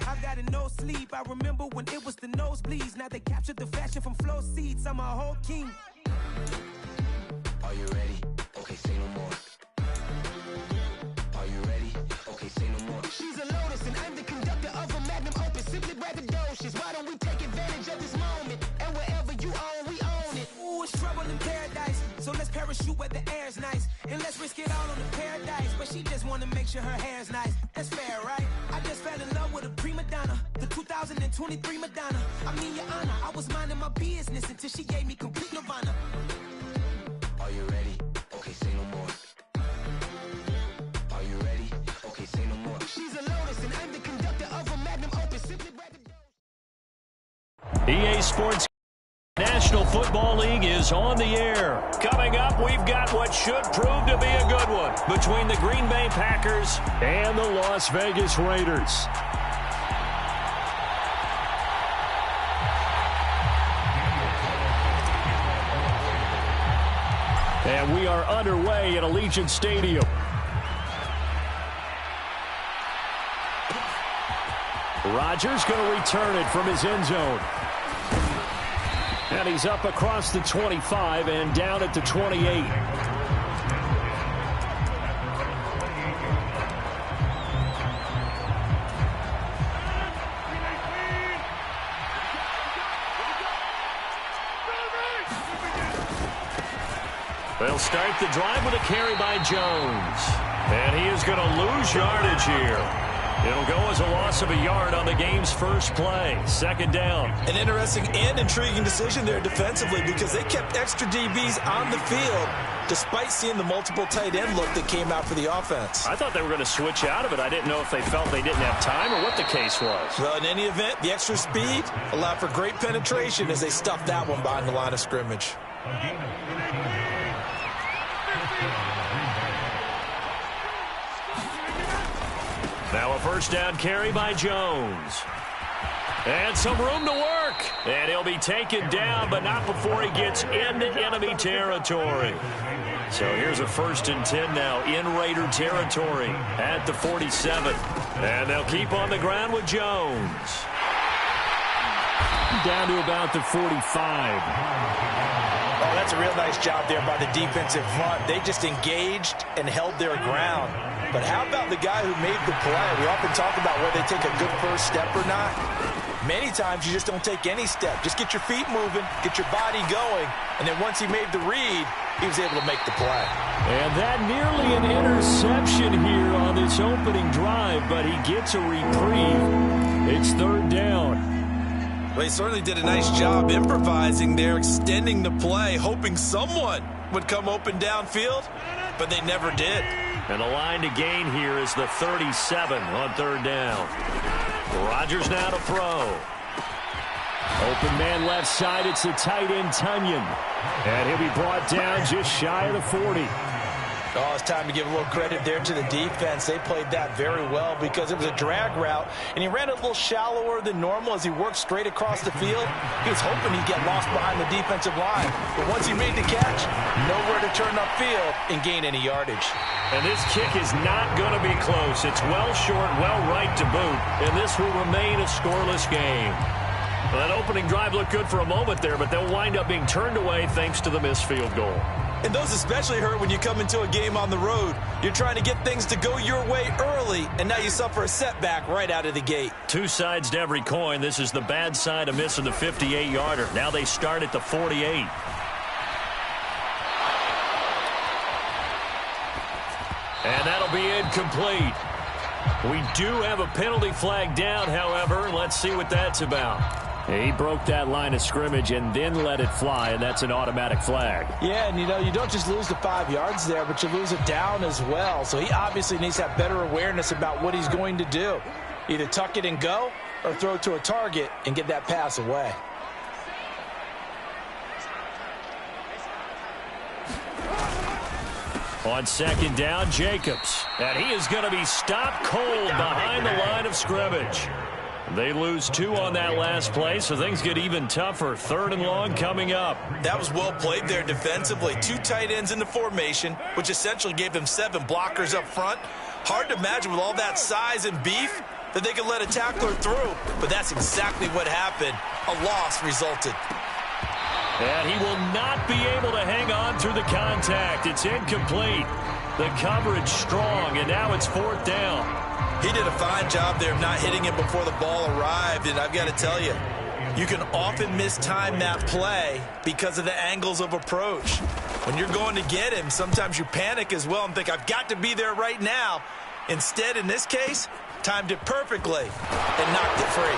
I've got no sleep. I remember when it was the nosebleeds. Now they captured the fashion from flow seats. I'm a whole king. Are you ready? Okay, say no more. Are you ready? Okay, say no more. She's a Lotus and I'm the conductor of a magnum opus. Simply braggadocious. Why don't we take advantage of this moment? And wherever you own, we own it. Ooh, it's trouble in paradise. So let's parachute where the air's nice. And let's risk it all on the paradise. But she just wanna make sure her hair's nice. That's fair, right? I just fell in love with a prima donna. The 2023 Madonna. I mean, your honor, I was minding my business until she gave me complete nirvana. Are you ready? Okay, say no more. Are you ready? Okay, say no more. She's a Lotus and I'm the conductor of a magnum opus. Simply EA Sports National Football League is on the air. Coming up, we've got what should prove to be a good one between the Green Bay Packers and the Las Vegas Raiders. And we are underway at Allegiant Stadium. Rodgers going to return it from his end zone. And he's up across the 25 and down at the 28. They'll start the drive with a carry by Jones. And he is going to lose yardage here. It'll go as a loss of a yard on the game's first play. Second down. An interesting and intriguing decision there defensively because they kept extra DBs on the field despite seeing the multiple tight end look that came out for the offense. I thought they were going to switch out of it. I didn't know if they felt they didn't have time or what the case was. Well, in any event, the extra speed allowed for great penetration as they stuffed that one behind the line of scrimmage. Now a first down carry by Jones. And some room to work. And he'll be taken down, but not before he gets into enemy territory. So here's a 1st and 10 now in Raider territory at the 47. And they'll keep on the ground with Jones. Down to about the 45. Oh, that's a real nice job there by the defensive front. They just engaged and held their ground. But how about the guy who made the play? We often talk about whether they take a good first step or not. Many times you just don't take any step. Just get your feet moving, get your body going, and then once he made the read, he was able to make the play. And that nearly an interception here on this opening drive, but he gets a reprieve. It's 3rd down. Well, he certainly did a nice job improvising there, extending the play, hoping someone would come open downfield, but they never did. And the line to gain here is the 37 on 3rd down. Rodgers now to throw. Open man left side. It's the tight end, Tunyon. And he'll be brought down just shy of the 40. Oh, it's time to give a little credit there to the defense. They played that very well because it was a drag route, and he ran a little shallower than normal as he worked straight across the field. He was hoping he'd get lost behind the defensive line, but once he made the catch, nowhere to turn upfield and gain any yardage. And this kick is not going to be close. It's well short, well right to boot, and this will remain a scoreless game. Well, that opening drive looked good for a moment there, but they'll wind up being turned away thanks to the missed field goal. And those especially hurt when you come into a game on the road. You're trying to get things to go your way early, and now you suffer a setback right out of the gate. Two sides to every coin. This is the bad side of missing the 58-yarder. Now they start at the 48. incomplete. We do have a penalty flag down, however. Let's see what that's about. He broke that line of scrimmage and then let it fly, and that's an automatic flag. Yeah, and you don't just lose the 5 yards there, but you lose it down as well. So he obviously needs to have better awareness about what he's going to do. Either tuck it and go or throw it to a target and get that pass away. On second down, Jacobs. And he is going to be stopped cold behind the line of scrimmage. They lose 2 on that last play, so things get even tougher. 3rd and long coming up. That was well played there defensively. 2 tight ends in the formation, which essentially gave them 7 blockers up front. Hard to imagine with all that size and beef that they could let a tackler through, but that's exactly what happened. A loss resulted. And he will not be able to hang on through the contact. It's incomplete. The coverage strong, and now it's 4th down. He did a fine job there of not hitting him before the ball arrived, and I've got to tell you, you can often mistime that play because of the angles of approach. When you're going to get him, sometimes you panic as well and think, I've got to be there right now. Instead, in this case, timed it perfectly and knocked it free.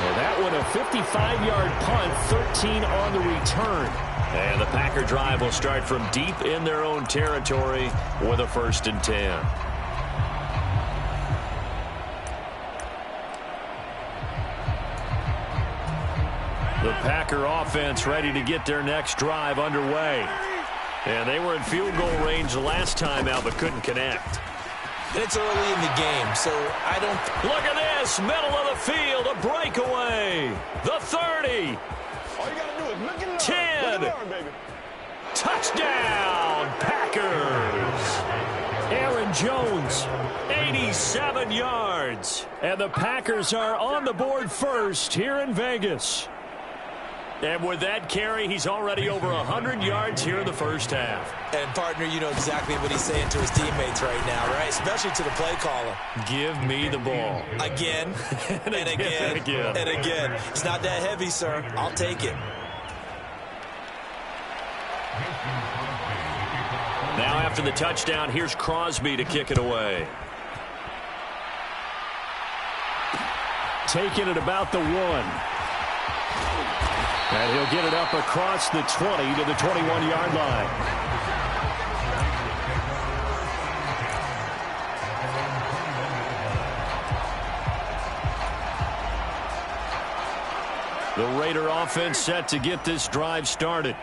And that one, a 55-yard punt, 13 on the return. And the Packer drive will start from deep in their own territory with a 1st and 10. The Packer offense ready to get their next drive underway. And they were in field goal range the last time out, but couldn't connect. And it's early in the game, so I don't... Look at this, middle of the field, a breakaway. The 30. All you gotta do is look it 10. Look it up, baby. Touchdown, Packers. Aaron Jones, 87 yards. And the Packers are on the board first here in Vegas. And with that carry, he's already over 100 yards here in the first half. And, partner, you know exactly what he's saying to his teammates right now, right? Especially to the play caller. Give me the ball. Again, and again, and again. It's not that heavy, sir. I'll take it. Now after the touchdown, here's Crosby to kick it away. Taking it about the 1. And he'll get it up across the 20 to the 21-yard line. The Raider offense set to get this drive started.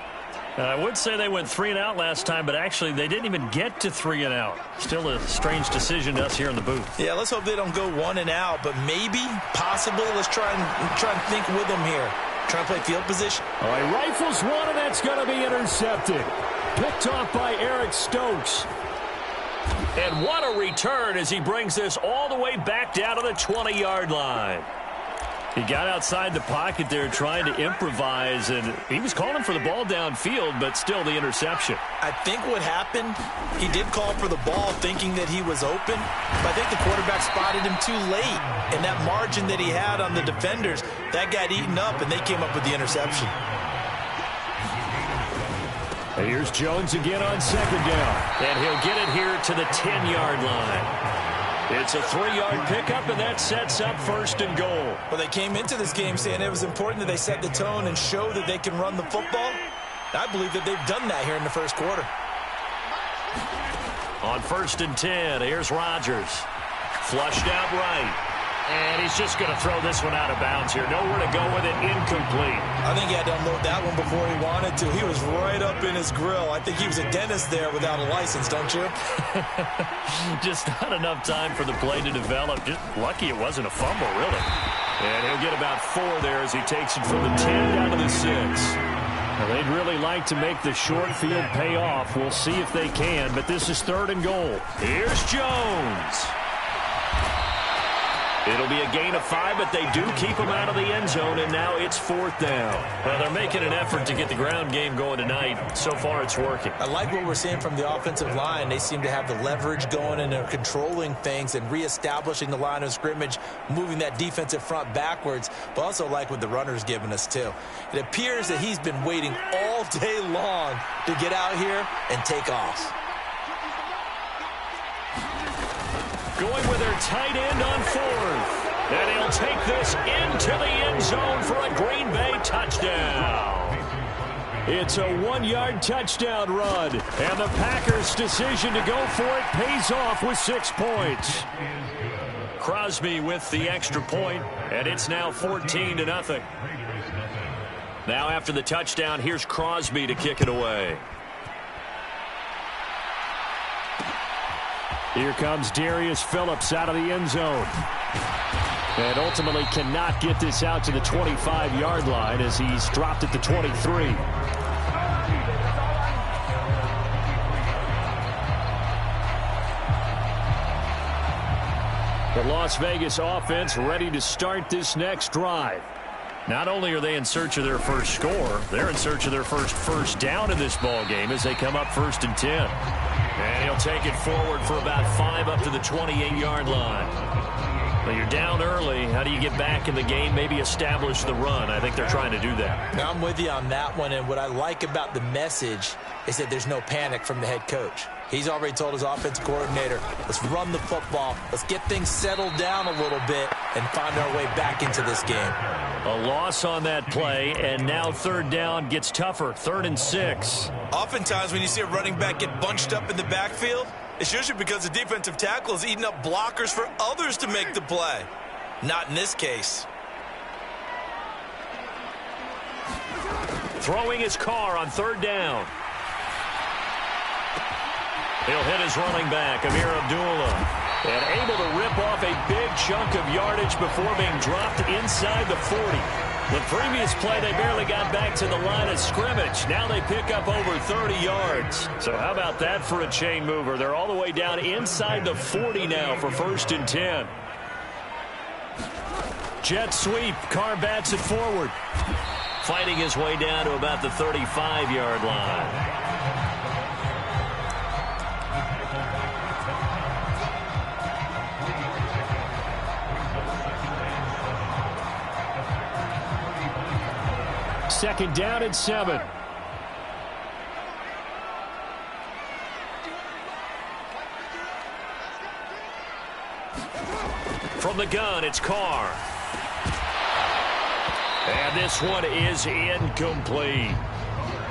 I would say they went 3 and out last time, but actually they didn't even get to 3 and out. Still a strange decision to us here in the booth. Yeah, let's hope they don't go 1 and out, but maybe, possibly, let's try and think with them here. Trying to play field position. All right, rifles one, and that's going to be intercepted. Picked off by Eric Stokes. And what a return as he brings this all the way back down to the 20-yard line. He got outside the pocket there trying to improvise, and he was calling for the ball downfield, but still the interception. I think what happened, he did call for the ball thinking that he was open, but I think the quarterback spotted him too late, and that margin that he had on the defenders, that got eaten up, and they came up with the interception. And here's Jones again on second down, and he'll get it here to the 10-yard line. It's a 3-yard pickup, and that sets up 1st and goal. Well, they came into this game saying it was important that they set the tone and show that they can run the football. I believe that they've done that here in the first quarter. On 1st and 10, here's Rodgers. Flushed out right. And he's just going to throw this one out of bounds here. Nowhere to go with it. Incomplete. I think he had to unload that one before he wanted to. He was right up in his grill. I think he was a dentist there without a license, don't you? Just not enough time for the play to develop. Just lucky it wasn't a fumble, really. And he'll get about 4 there as he takes it from the 10 down to the 6. Well, they'd really like to make the short field pay off. We'll see if they can, but this is 3rd and goal. Here's Jones. It'll be a gain of 5, but they do keep him out of the end zone, and now it's 4th down. Well, they're making an effort to get the ground game going tonight. So far, it's working. I like what we're seeing from the offensive line. They seem to have the leverage going, and they're controlling things and reestablishing the line of scrimmage, moving that defensive front backwards, but also like what the runner's giving us, too. It appears that he's been waiting all day long to get out here and take off. going with their tight end on fourth. And he'll take this into the end zone for a Green Bay touchdown. It's a 1-yard touchdown run. And the Packers' decision to go for it pays off with 6 points. Crosby with the extra point, and it's now 14-0. Now after the touchdown, here's Crosby to kick it away. Here comes Darius Phillips out of the end zone. And ultimately cannot get this out to the 25-yard line as he's dropped at the 23. The Las Vegas offense ready to start this next drive. Not only are they in search of their first score, they're in search of their first down in this ball game as they come up 1st and 10. And he'll take it forward for about 5 up to the 28-yard line. But you're down early. How do you get back in the game, maybe establish the run? I think they're trying to do that. Now, I'm with you on that one, and what I like about the message is that there's no panic from the head coach. He's already told his offensive coordinator, let's run the football, let's get things settled down a little bit and find our way back into this game. A loss on that play, and now 3rd down gets tougher, 3rd and 6. Oftentimes when you see a running back get bunched up in the backfield, it's usually because the defensive tackle is eating up blockers for others to make the play. Not in this case. Throwing his car on 3rd down. He'll hit his running back, Amir Abdullah. And able to rip off a big chunk of yardage before being dropped inside the 40. The previous play, they barely got back to the line of scrimmage. Now they pick up over 30 yards. So how about that for a chain mover? They're all the way down inside the 40 now for 1st and 10. Jet sweep. Carr bats it forward. Fighting his way down to about the 35-yard line. Second down and 7. From the gun, it's Carr. And this one is incomplete.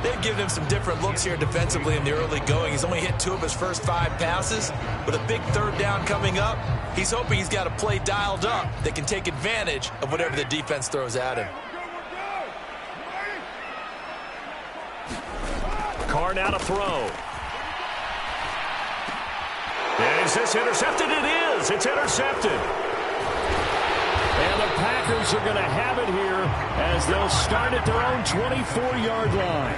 They've given him some different looks here defensively in the early going. He's only hit 2 of his first 5 passes. With a big 3rd down coming up, he's hoping he's got a play dialed up that can take advantage of whatever the defense throws at him. Carr now to throw. Is this intercepted? It is. It's intercepted. And the Packers are going to have it here as they'll start at their own 24-yard line.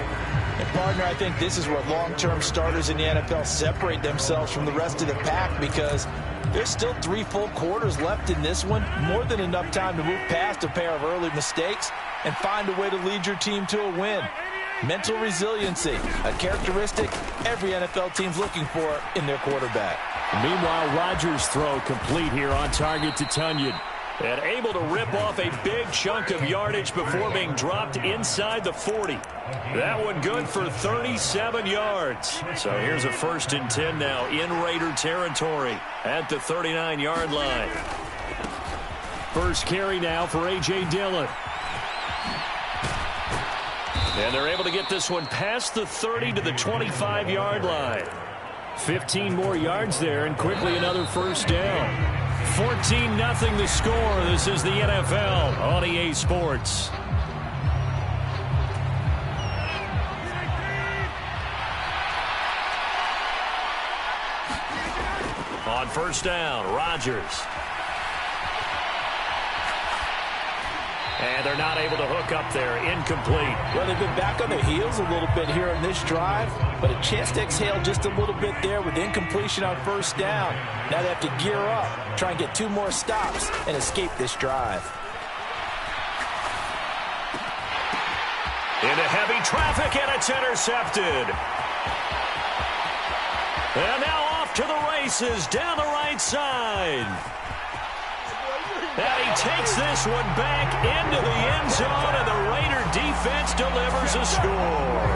And, partner, I think this is where long-term starters in the NFL separate themselves from the rest of the pack because there's still 3 full quarters left in this one. More than enough time to move past a pair of early mistakes and find a way to lead your team to a win. Mental resiliency, a characteristic every NFL team's looking for in their quarterback. Meanwhile, Rodgers' throw complete here on target to Tunyon. And able to rip off a big chunk of yardage before being dropped inside the 40. That one good for 37 yards. So here's a 1st and 10 now in Raider territory at the 39-yard line. First carry now for A.J. Dillon. And they're able to get this one past the 30 to the 25-yard line. 15 more yards there and quickly another 1st down. 14-0 the score. This is the NFL on EA Sports. On 1st down, Rodgers. And they're not able to hook up there. Incomplete. Well, they've been back on their heels a little bit here in this drive, but a chance to exhale just a little bit there with incompletion on 1st down. Now they have to gear up, try and get 2 more stops and escape this drive. Into heavy traffic, and it's intercepted. And now off to the races down the right side. And he takes this one back into the end zone, and the Raider defense delivers a score.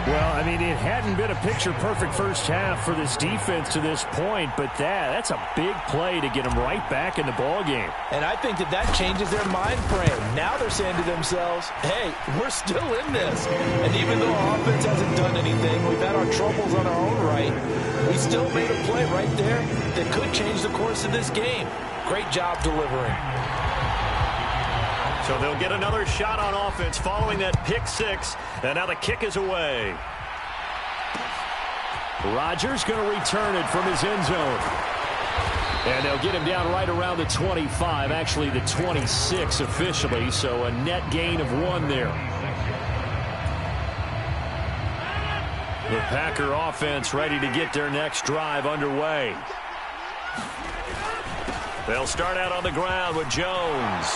Well, I mean, it hadn't been a picture-perfect first half for this defense to this point, but that's a big play to get them right back in the ballgame. And I think that changes their mind frame. Now they're saying to themselves, hey, we're still in this. And even though our offense hasn't done anything, we've had our troubles on our own right, we still made a play right there that could change the course of this game. Great job delivering. So they'll get another shot on offense following that pick six. And now the kick is away. Rodgers going to return it from his end zone. And they'll get him down right around the 25, actually the 26 officially. So a net gain of 1 there. The Packer offense ready to get their next drive underway. They'll start out on the ground with Jones.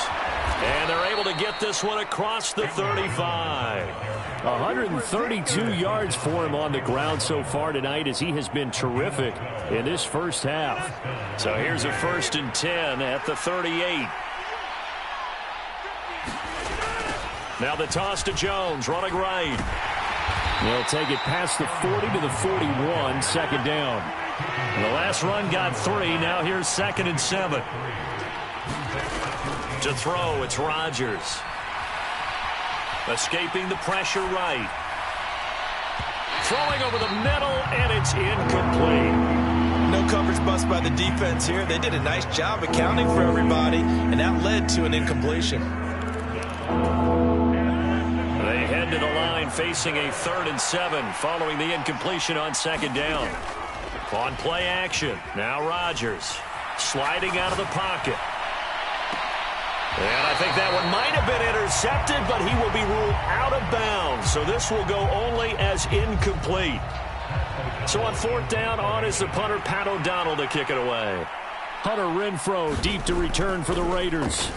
And they're able to get this one across the 35. 132 yards for him on the ground so far tonight as he has been terrific in this first half. So here's a 1st and 10 at the 38. Now the toss to Jones, running right. They'll take it past the 40 to the 41, second down. And the last run got 3. Now here's 2nd and 7. To throw, it's Rodgers. Escaping the pressure right. Throwing over the middle, and it's incomplete. No coverage bust by the defense here. They did a nice job accounting for everybody, and that led to an incompletion. They head to the line facing a 3rd and 7 following the incompletion on 2nd down. On play action, now Rodgers sliding out of the pocket. And I think that one might have been intercepted, but he will be ruled out of bounds. So this will go only as incomplete. So on 4th down, on is the punter, Pat O'Donnell, to kick it away. Hunter Renfrow deep to return for the Raiders.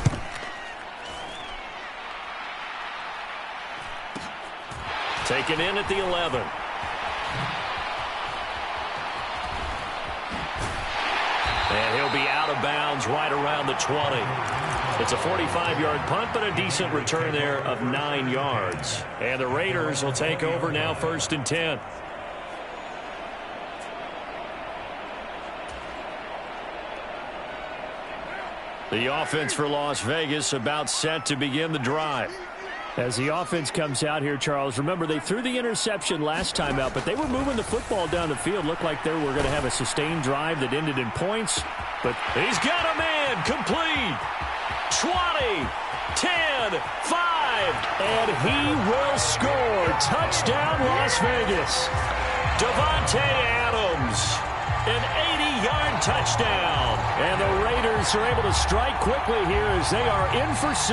Taken in at the 11. And he'll be out of bounds right around the 20. It's a 45-yard punt, but a decent return there of 9 yards. And the Raiders will take over now 1st and 10. The offense for Las Vegas about set to begin the drive. As the offense comes out here, Charles, remember they threw the interception last time out, but they were moving the football down the field. Looked like they were going to have a sustained drive that ended in points. But he's got a man complete. 20, 10, 5, and he will score. Touchdown, Las Vegas. Davante Adams, an 80-yard touchdown. And the Raiders are able to strike quickly here as they are in for 6.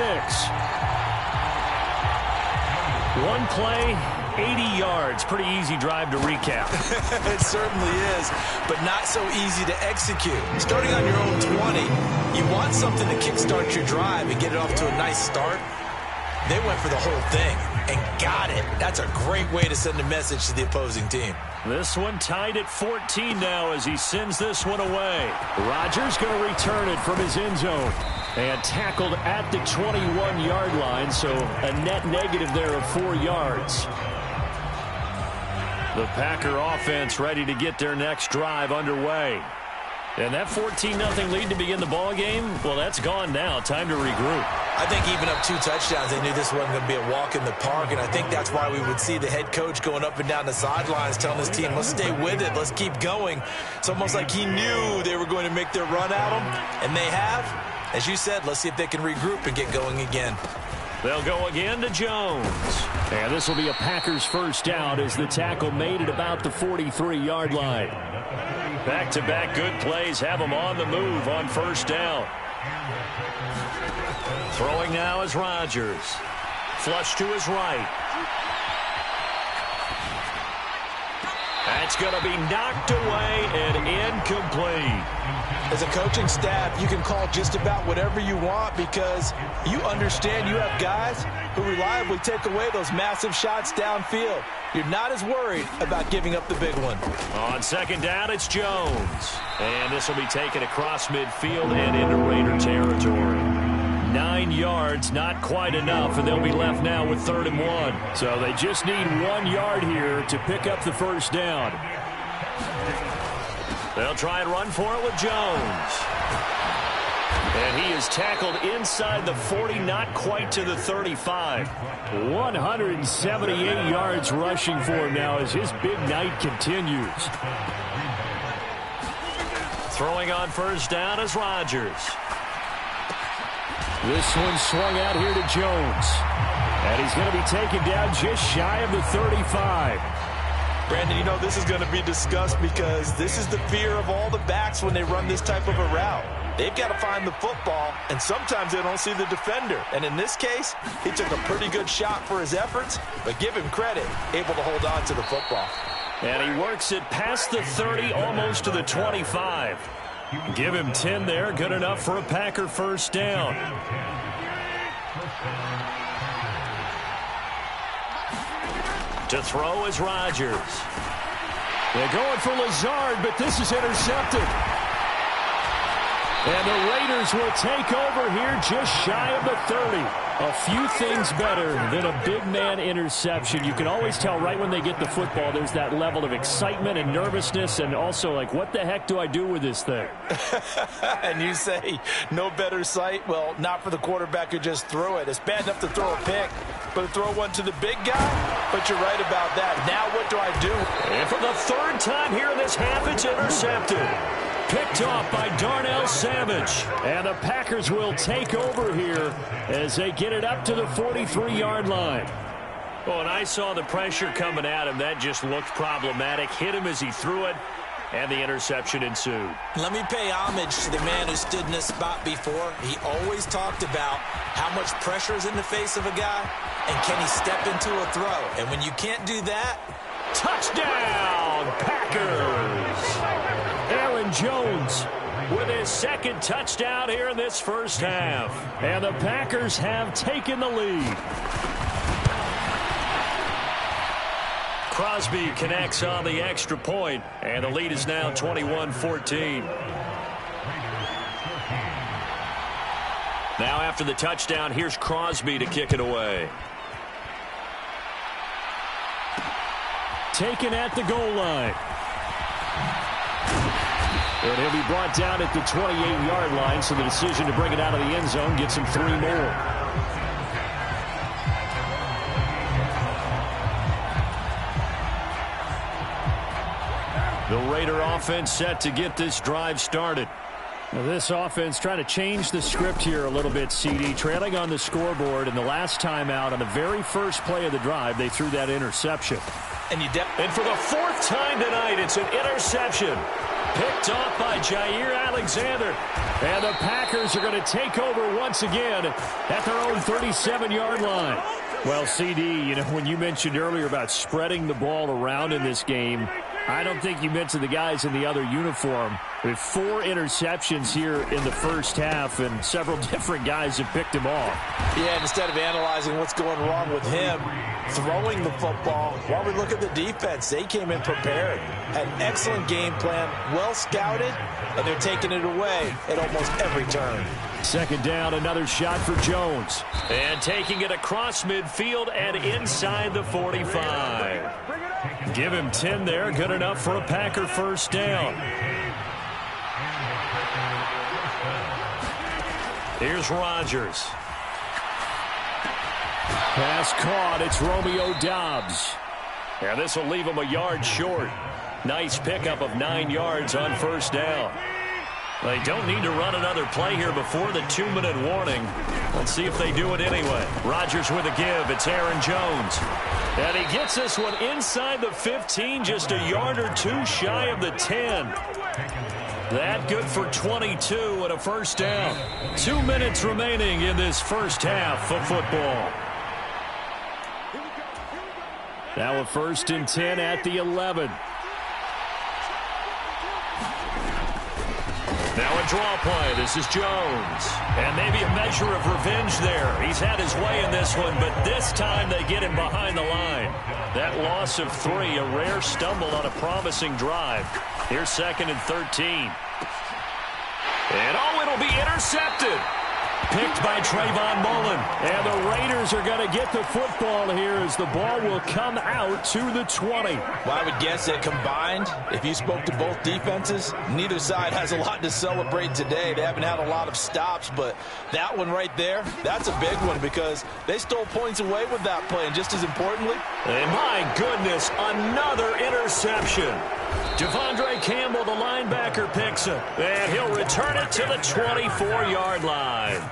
One play, 80 yards. Pretty easy drive to recap. It certainly is, but not so easy to execute. Starting on your own 20, you want something to kickstart your drive and get it off to a nice start. They went for the whole thing and got it. That's a great way to send a message to the opposing team. This one tied at 14 now as he sends this one away. Rodgers going to return it from his end zone. And tackled at the 21-yard line, so a net negative there of 4 yards. The Packer offense ready to get their next drive underway. And that 14-0 lead to begin the ball game, well, that's gone now. Time to regroup. I think even up 2 touchdowns, they knew this wasn't going to be a walk in the park, and I think that's why we would see the head coach going up and down the sidelines telling his team, let's stay with it, let's keep going. It's almost like he knew they were going to make their run at him, and they have. As you said, let's see if they can regroup and get going again. They'll go again to Jones. And this will be a Packers first down as the tackle made at about the 43-yard line. Back-to-back good plays have them on the move on 1st down. Throwing now is Rodgers. Flush to his right. That's going to be knocked away and incomplete. As a coaching staff, you can call just about whatever you want because you understand you have guys who reliably take away those massive shots downfield. You're not as worried about giving up the big one. On 2nd down, it's Jones. And this will be taken across midfield and into Raider territory. 9 yards, not quite enough, and they'll be left now with 3rd and 1. So they just need 1 yard here to pick up the first down. They'll try and run for it with Jones. And he is tackled inside the 40, not quite to the 35. 178 yards rushing for him now as his big night continues. Throwing on first down is Rodgers. This one swung out here to Jones. And he's going to be taken down just shy of the 35. Brandon, you know this is going to be discussed because this is the fear of all the backs when they run this type of a route. They've got to find the football, and sometimes they don't see the defender. And in this case, he took a pretty good shot for his efforts, but give him credit, able to hold on to the football. And he works it past the 30, almost to the 25. Give him 10 there, good enough for a Packer first down. To throw is Rodgers. They're going for Lazard, but this is intercepted. And the Raiders will take over here just shy of the 30. A few things better than a big man interception. You can always tell right when they get the football, there's that level of excitement and nervousness and also like, what the heck do I do with this thing? And you say, no better sight? Well, not for the quarterback who just threw it. It's bad enough to throw a pick, but to throw one to the big guy? But you're right about that. Now what do I do? And for the 3rd time here in this half, it's intercepted. Picked off by Darnell Savage. And the Packers will take over here as they get it up to the 43-yard line. Well, and I saw the pressure coming at him. That just looked problematic. Hit him as he threw it, and the interception ensued. Let me pay homage to the man who stood in this spot before. He always talked about how much pressure is in the face of a guy, and can he step into a throw. And when you can't do that, touchdown, Packers! Aaron Jones with his 2nd touchdown here in this first half. And the Packers have taken the lead. Crosby connects on the extra point, and the lead is now 21-14. Now after the touchdown, here's Crosby to kick it away. Taken at the goal line. And he'll be brought down at the 28-yard line, so the decision to bring it out of the end zone gets him 3 more. The Raider offense set to get this drive started. Now this offense trying to change the script here a little bit, CD. Trailing on the scoreboard, and the last time out on the very first play of the drive, they threw that interception. And for the 4th time tonight, it's an interception. Picked off by Jair Alexander. And the Packers are going to take over once again at their own 37-yard line. Well, CD, you know, when you mentioned earlier about spreading the ball around in this game, I don't think you mentioned the guys in the other uniform. With 4 interceptions here in the first half, and several different guys have picked him off. Yeah, and instead of analyzing what's going wrong with him throwing the football, while we look at the defense, they came in prepared. Had an excellent game plan, well scouted, and they're taking it away at almost every turn. 2nd down, another shot for Jones. And taking it across midfield and inside the 45. Give him 10 there, good enough for a Packer first down. Here's Rodgers. Pass caught. It's Romeo Doubs. And this will leave him a yard short. Nice pickup of 9 yards on first down. They don't need to run another play here before the 2-minute warning. Let's see if they do it anyway. Rodgers with a give. It's Aaron Jones. And he gets this one inside the 15, just a yard or 2 shy of the 10. That good for 22 and a first down. 2 minutes remaining in this first half of football. Now a 1st and 10 at the 11. Now a draw play. This is Jones. And maybe a measure of revenge there. He's had his way in this one, but this time they get him behind the line. That loss of 3, a rare stumble on a promising drive. Here's 2nd and 13. And it'll be intercepted. picked by Trayvon Mullen. And the Raiders are going to get the football here as the ball will come out to the 20. Well, I would guess that combined, if you spoke to both defenses, neither side has a lot to celebrate today. They haven't had a lot of stops, but that one right there, that's a big one because they stole points away with that play. And just as importantly, and my goodness, another interception. Devondre Campbell, the linebacker, picks it. And he'll return it to the 24-yard line.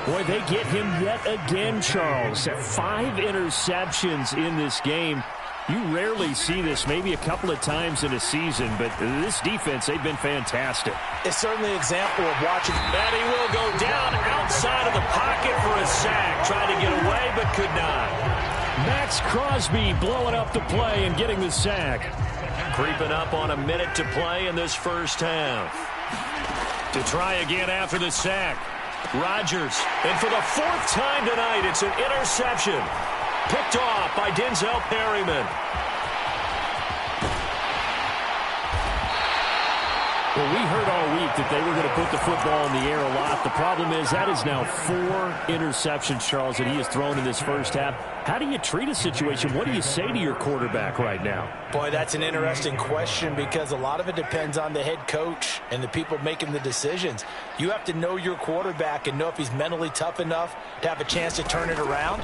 Boy, they get him yet again, Charles. 5 interceptions in this game. You rarely see this, maybe a couple of times in a season, but this defense, they've been fantastic. It's certainly an example of watching. And he will go down outside of the pocket for a sack. Tried to get away, but could not. Max Crosby blowing up the play and getting the sack. Creeping up on a minute to play in this first half. To try again after the sack. Rodgers. And for the 4th time tonight, it's an interception. Picked off by Denzel Perryman. Well, we heard all week that they were going to put the football in the air a lot. The problem is that is now 4 interceptions, Charles, that he has thrown in this first half. How do you treat a situation? What do you say to your quarterback right now? Boy, that's an interesting question because a lot of it depends on the head coach and the people making the decisions. You have to know your quarterback and know if he's mentally tough enough to have a chance to turn it around.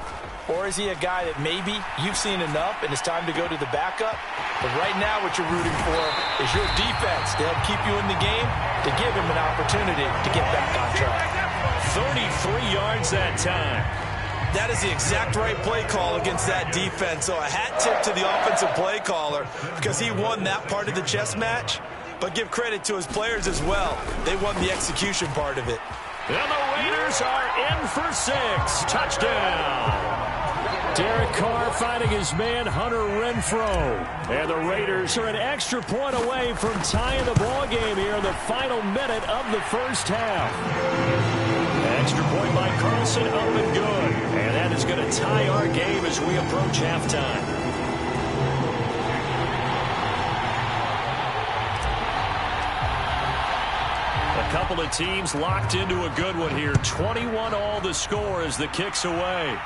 Or is he a guy that maybe you've seen enough and it's time to go to the backup? But right now what you're rooting for is your defense to help keep you in the game, to give him an opportunity to get back on track. 33 yards that time. That is the exact right play call against that defense. So a hat tip to the offensive play caller because he won that part of the chess match. But give credit to his players as well. They won the execution part of it. And the Raiders are in for 6. Touchdown. Derek Carr finding his man, Hunter Renfrow. And the Raiders are an extra point away from tying the ball game here in the final minute of the first half. Extra point by Carlson, up and good. And that is going to tie our game as we approach halftime. A couple of teams locked into a good one here. 21 all the score as the kick's away.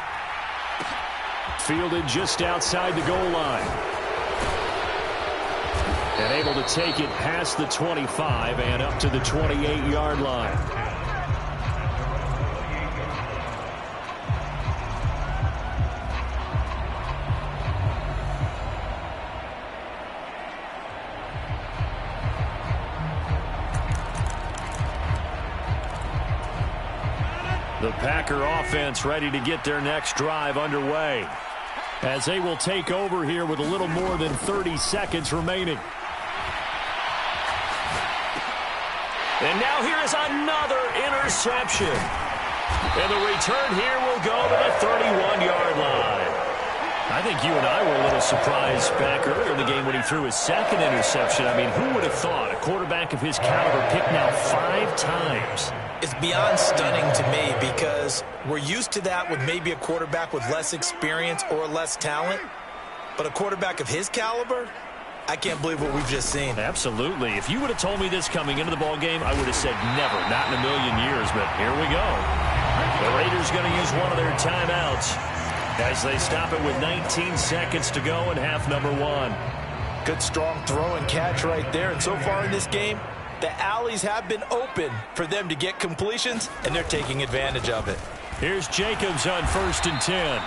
Fielded just outside the goal line. And able to take it past the 25 and up to the 28-yard line. The Packer offense ready to get their next drive underway as they will take over here with a little more than 30 seconds remaining. And now here is another interception. And the return here will go to the 31-yard line. I think you and I were a little surprised back earlier in the game when he threw his second interception. I mean, who would have thought a quarterback of his caliber picked now 5 times? It's beyond stunning to me because we're used to that with maybe a quarterback with less experience or less talent. But a quarterback of his caliber, I can't believe what we've just seen. Absolutely. If you would have told me this coming into the ball game, I would have said never, not in a million years. But here we go. The Raiders going to use one of their timeouts as they stop it with 19 seconds to go in half number 1. Good strong throw and catch right there. And so far in this game, the alleys have been open for them to get completions, and they're taking advantage of it. Here's Jacobs on 1st and 10.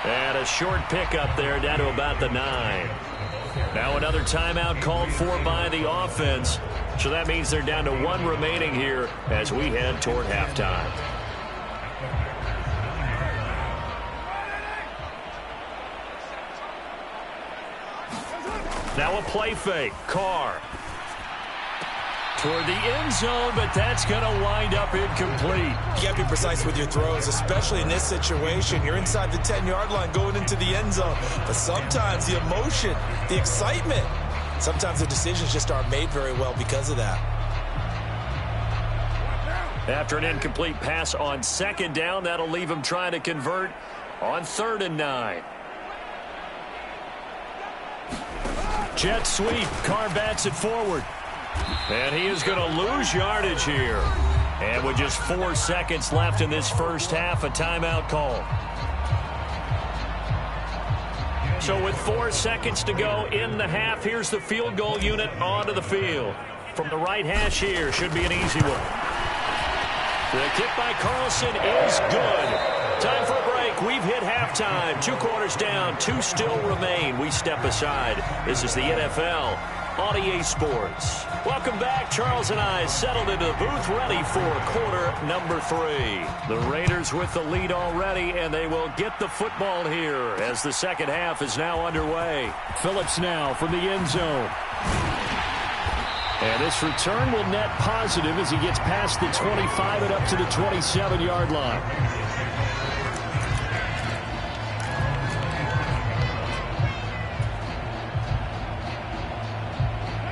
And a short pickup there down to about the 9. Now another timeout called for by the offense. So that means they're down to 1 remaining here as we head toward halftime. Now a play fake. Carr toward the end zone, but that's going to wind up incomplete. You got to be precise with your throws, especially in this situation. You're inside the 10-yard line going into the end zone. But sometimes the emotion, the excitement, sometimes the decisions just aren't made very well because of that. After an incomplete pass on 2nd down, that'll leave him trying to convert on 3rd and 9. Jet sweep. Carr bats it forward. And he is going to lose yardage here. And with just 4 seconds left in this first half, a timeout call. So with 4 seconds to go in the half, here's the field goal unit onto the field. From the right hash here, should be an easy one. The kick by Carlson is good. Time for a break. We've hit halftime. 2 quarters down, 2 still remain. We step aside. This is the NFL on EA Sports. Welcome back. Charles and I settled into the booth, ready for quarter number 3. The Raiders with the lead already, and they will get the football here as the second half is now underway. Phillips now from the end zone. And this return will net positive as he gets past the 25 and up to the 27-yard line.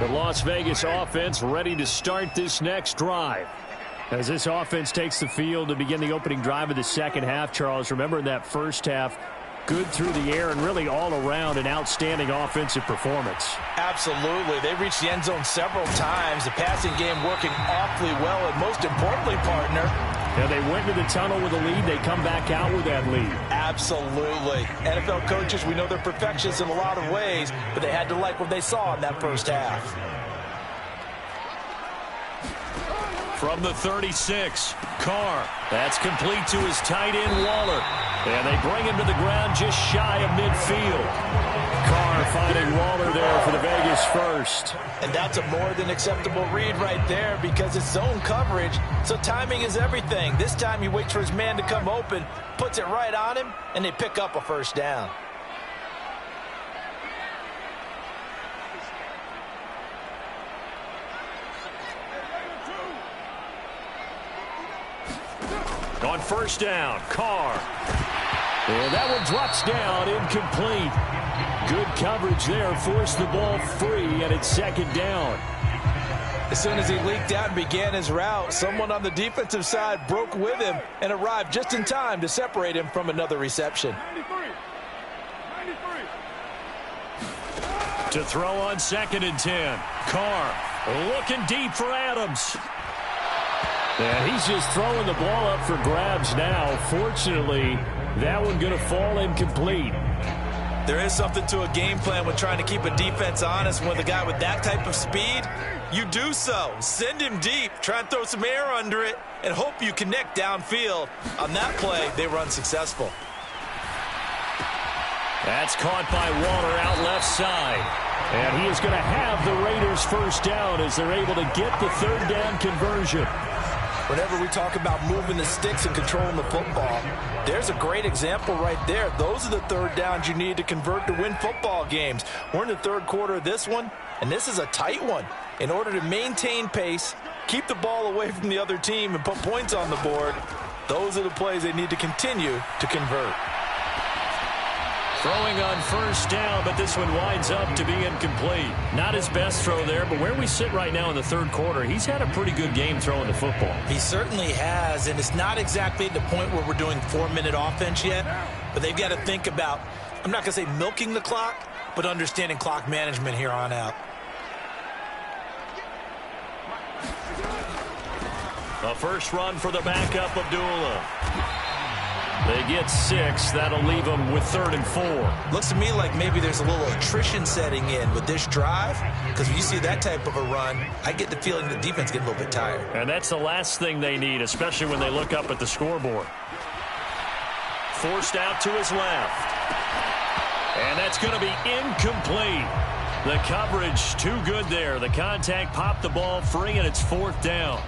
The Las Vegas offense ready to start this next drive. As this offense takes the field to begin the opening drive of the second half, Charles, remember in that first half, good through the air and really all around an outstanding offensive performance. Absolutely. They reached the end zone several times. The passing game working awfully well, and most importantly, partner, yeah, they went to the tunnel with a lead. They come back out with that lead. Absolutely. NFL coaches, we know they're perfectionists in a lot of ways, but they had to like what they saw in that first half. From the 36, Carr. That's complete to his tight end, Waller. And they bring him to the ground just shy of midfield. Carr finding Waller there for the Vegas first. And that's a more than acceptable read right there because it's zone coverage, so timing is everything. This time he waits for his man to come open, puts it right on him, and they pick up a first down. On first down, Carr. And that one drops down, incomplete. Good coverage there, forced the ball free, and it's second down. As soon as he leaked out and began his route, someone on the defensive side broke with him and arrived just in time to separate him from another reception. 93. To throw on 2nd and 10. Carr looking deep for Adams. And he's just throwing the ball up for grabs now. Fortunately, that one going to fall incomplete. There is something to a game plan when trying to keep a defense honest. With a guy with that type of speed, you do so. Send him deep, try and throw some air under it, and hope you connect downfield. On that play, they were unsuccessful. That's caught by Waller out left side. And he is going to have the Raiders first down as they're able to get the third down conversion. Whenever we talk about moving the sticks and controlling the football, there's a great example right there. Those are the third downs you need to convert to win football games. We're in the third quarter of this one, and this is a tight one. In order to maintain pace, keep the ball away from the other team, and put points on the board, those are the plays they need to continue to convert. Throwing on first down, but this one winds up to be incomplete. Not his best throw there, but where we sit right now in the third quarter, he's had a pretty good game throwing the football. He certainly has, and it's not exactly at the point where we're doing 4-minute offense yet, but they've got to think about, I'm not going to say milking the clock, but understanding clock management here on out. A first run for the backup, Abdullah. They get 6. That'll leave them with 3rd and 4. Looks to me like maybe there's a little attrition setting in with this drive, because when you see that type of a run, I get the feeling the defense gets a little bit tired. And that's the last thing they need, especially when they look up at the scoreboard. Forced out to his left. And that's going to be incomplete. The coverage too good there. The contact popped the ball free, and it's 4th down.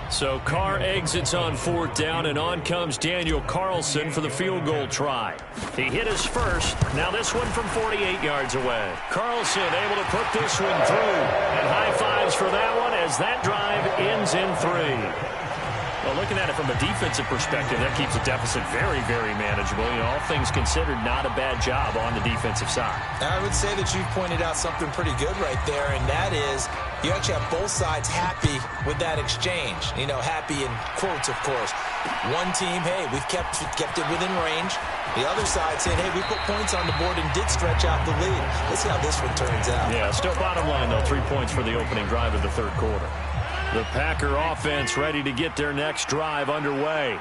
So Carr exits on 4th down, and on comes Daniel Carlson for the field goal try. He hit his first. Now this one from 48 yards away. Carlson able to put this one through. And high fives for that one as that drive ends in 3. Well, looking at it from a defensive perspective, that keeps the deficit very, very manageable. You know, all things considered, not a bad job on the defensive side. I would say that you've pointed out something pretty good right there, and that is you actually have both sides happy with that exchange. You know, happy in quotes, of course. One team, hey, we've kept it within range. The other side saying, hey, we put points on the board and did stretch out the lead. Let's see how this one turns out. Yeah, still bottom line, though, 3 points for the opening drive of the third quarter. The Packer offense ready to get their next drive underway.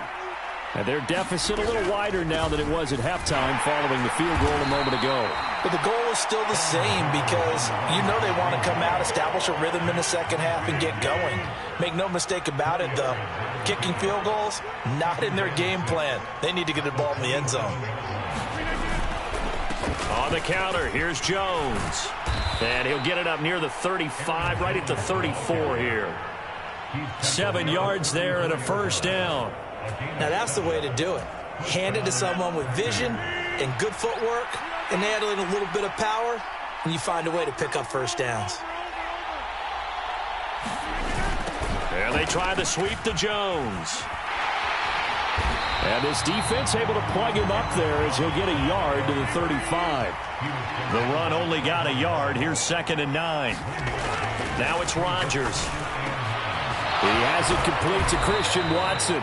And their deficit a little wider now than it was at halftime following the field goal a moment ago. But the goal is still the same because you know they want to come out, establish a rhythm in the second half, and get going. Make no mistake about it, though. Kicking field goals, not in their game plan. They need to get the ball in the end zone. On the counter, here's Jones. And he'll get it up near the 35, right at the 34 here. 7 yards there and a first down. Now that's the way to do it. Hand it to someone with vision and good footwork, and add in a little bit of power, and you find a way to pick up first downs. And they try to sweep to Jones. And this defense able to plug him up there as he'll get a yard to the 35. The run only got a yard. Here's 2nd and 9. Now it's Rodgers. He has it complete to Christian Watson.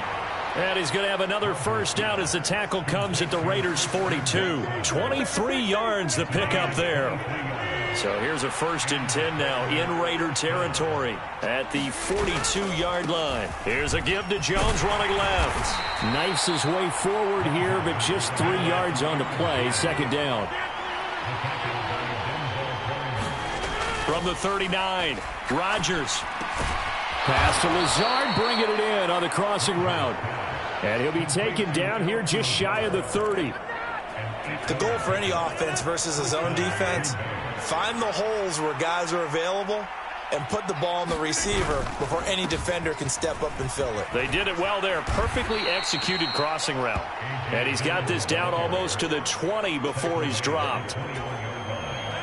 And he's going to have another first down as the tackle comes at the Raiders' 42. 23 yards the pickup there. So here's a 1st and 10 now in Raider territory at the 42-yard line. Here's a give to Jones running left. Knifes his way forward here, but just 3 yards on the play. 2nd down. From the 39, Rodgers. Pass to Lazard, bringing it in on the crossing route. And he'll be taken down here just shy of the 30. The goal for any offense versus a zone defense, find the holes where guys are available and put the ball on the receiver before any defender can step up and fill it. They did it well there. Perfectly executed crossing route. And he's got this down almost to the 20 before he's dropped.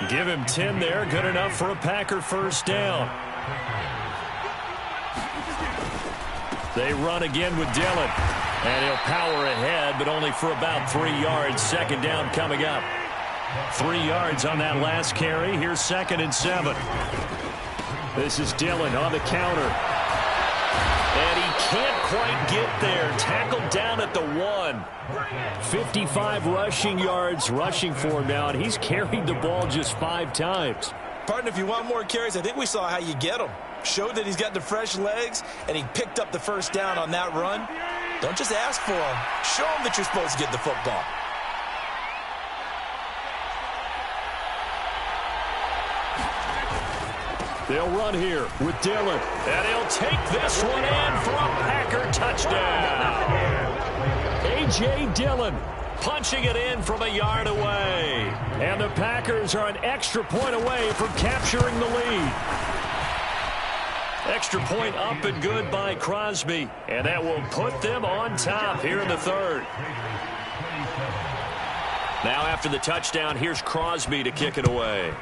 Give him 10 there. Good enough for a Packer first down. They run again with Dillon. And he'll power ahead, but only for about 3 yards. 2nd down coming up. 3 yards on that last carry. Here's 2nd and 7. This is Dillon on the counter. And he can't quite get there. Tackled down at the 1. 55 rushing yards rushing for him now, and he's carried the ball just 5 times. Partner, if you want more carries, I think we saw how you get them. Showed that he's got the fresh legs, and he picked up the first down on that run. Don't just ask for him. Show him that you're supposed to get the football. They'll run here with Dillon. And he'll take this one in for a Packer touchdown. A.J. Dillon punching it in from a yard away. And the Packers are an extra point away from capturing the lead. Extra point up and good by Crosby. And that will put them on top here in the 3rd. Now after the touchdown, here's Crosby to kick it away.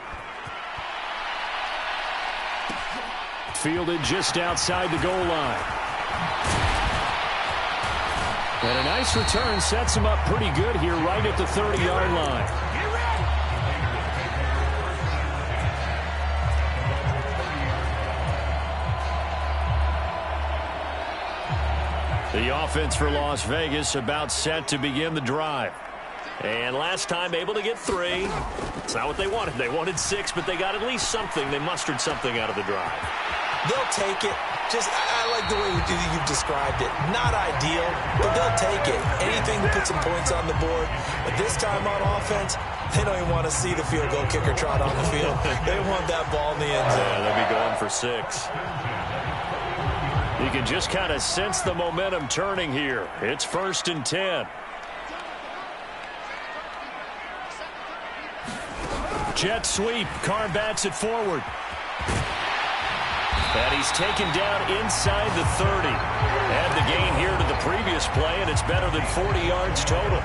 Fielded just outside the goal line. And a nice return sets him up pretty good here right at the 30-yard line. The offense for Las Vegas about set to begin the drive. And last time able to get 3. It's not what they wanted. They wanted 6, but they got at least something. They mustered something out of the drive. They'll take it. I like the way you've described it. Not ideal, but they'll take it. Anything to put some points on the board. But this time on offense, they don't even want to see the field goal kicker trot on the field. They want that ball in the end zone. Yeah, they'll be going for 6. You can just kind of sense the momentum turning here. It's 1st and 10. Jet sweep. Carr bats it forward. And he's taken down inside the 30. Add the gain here to the previous play, and it's better than 40 yards total.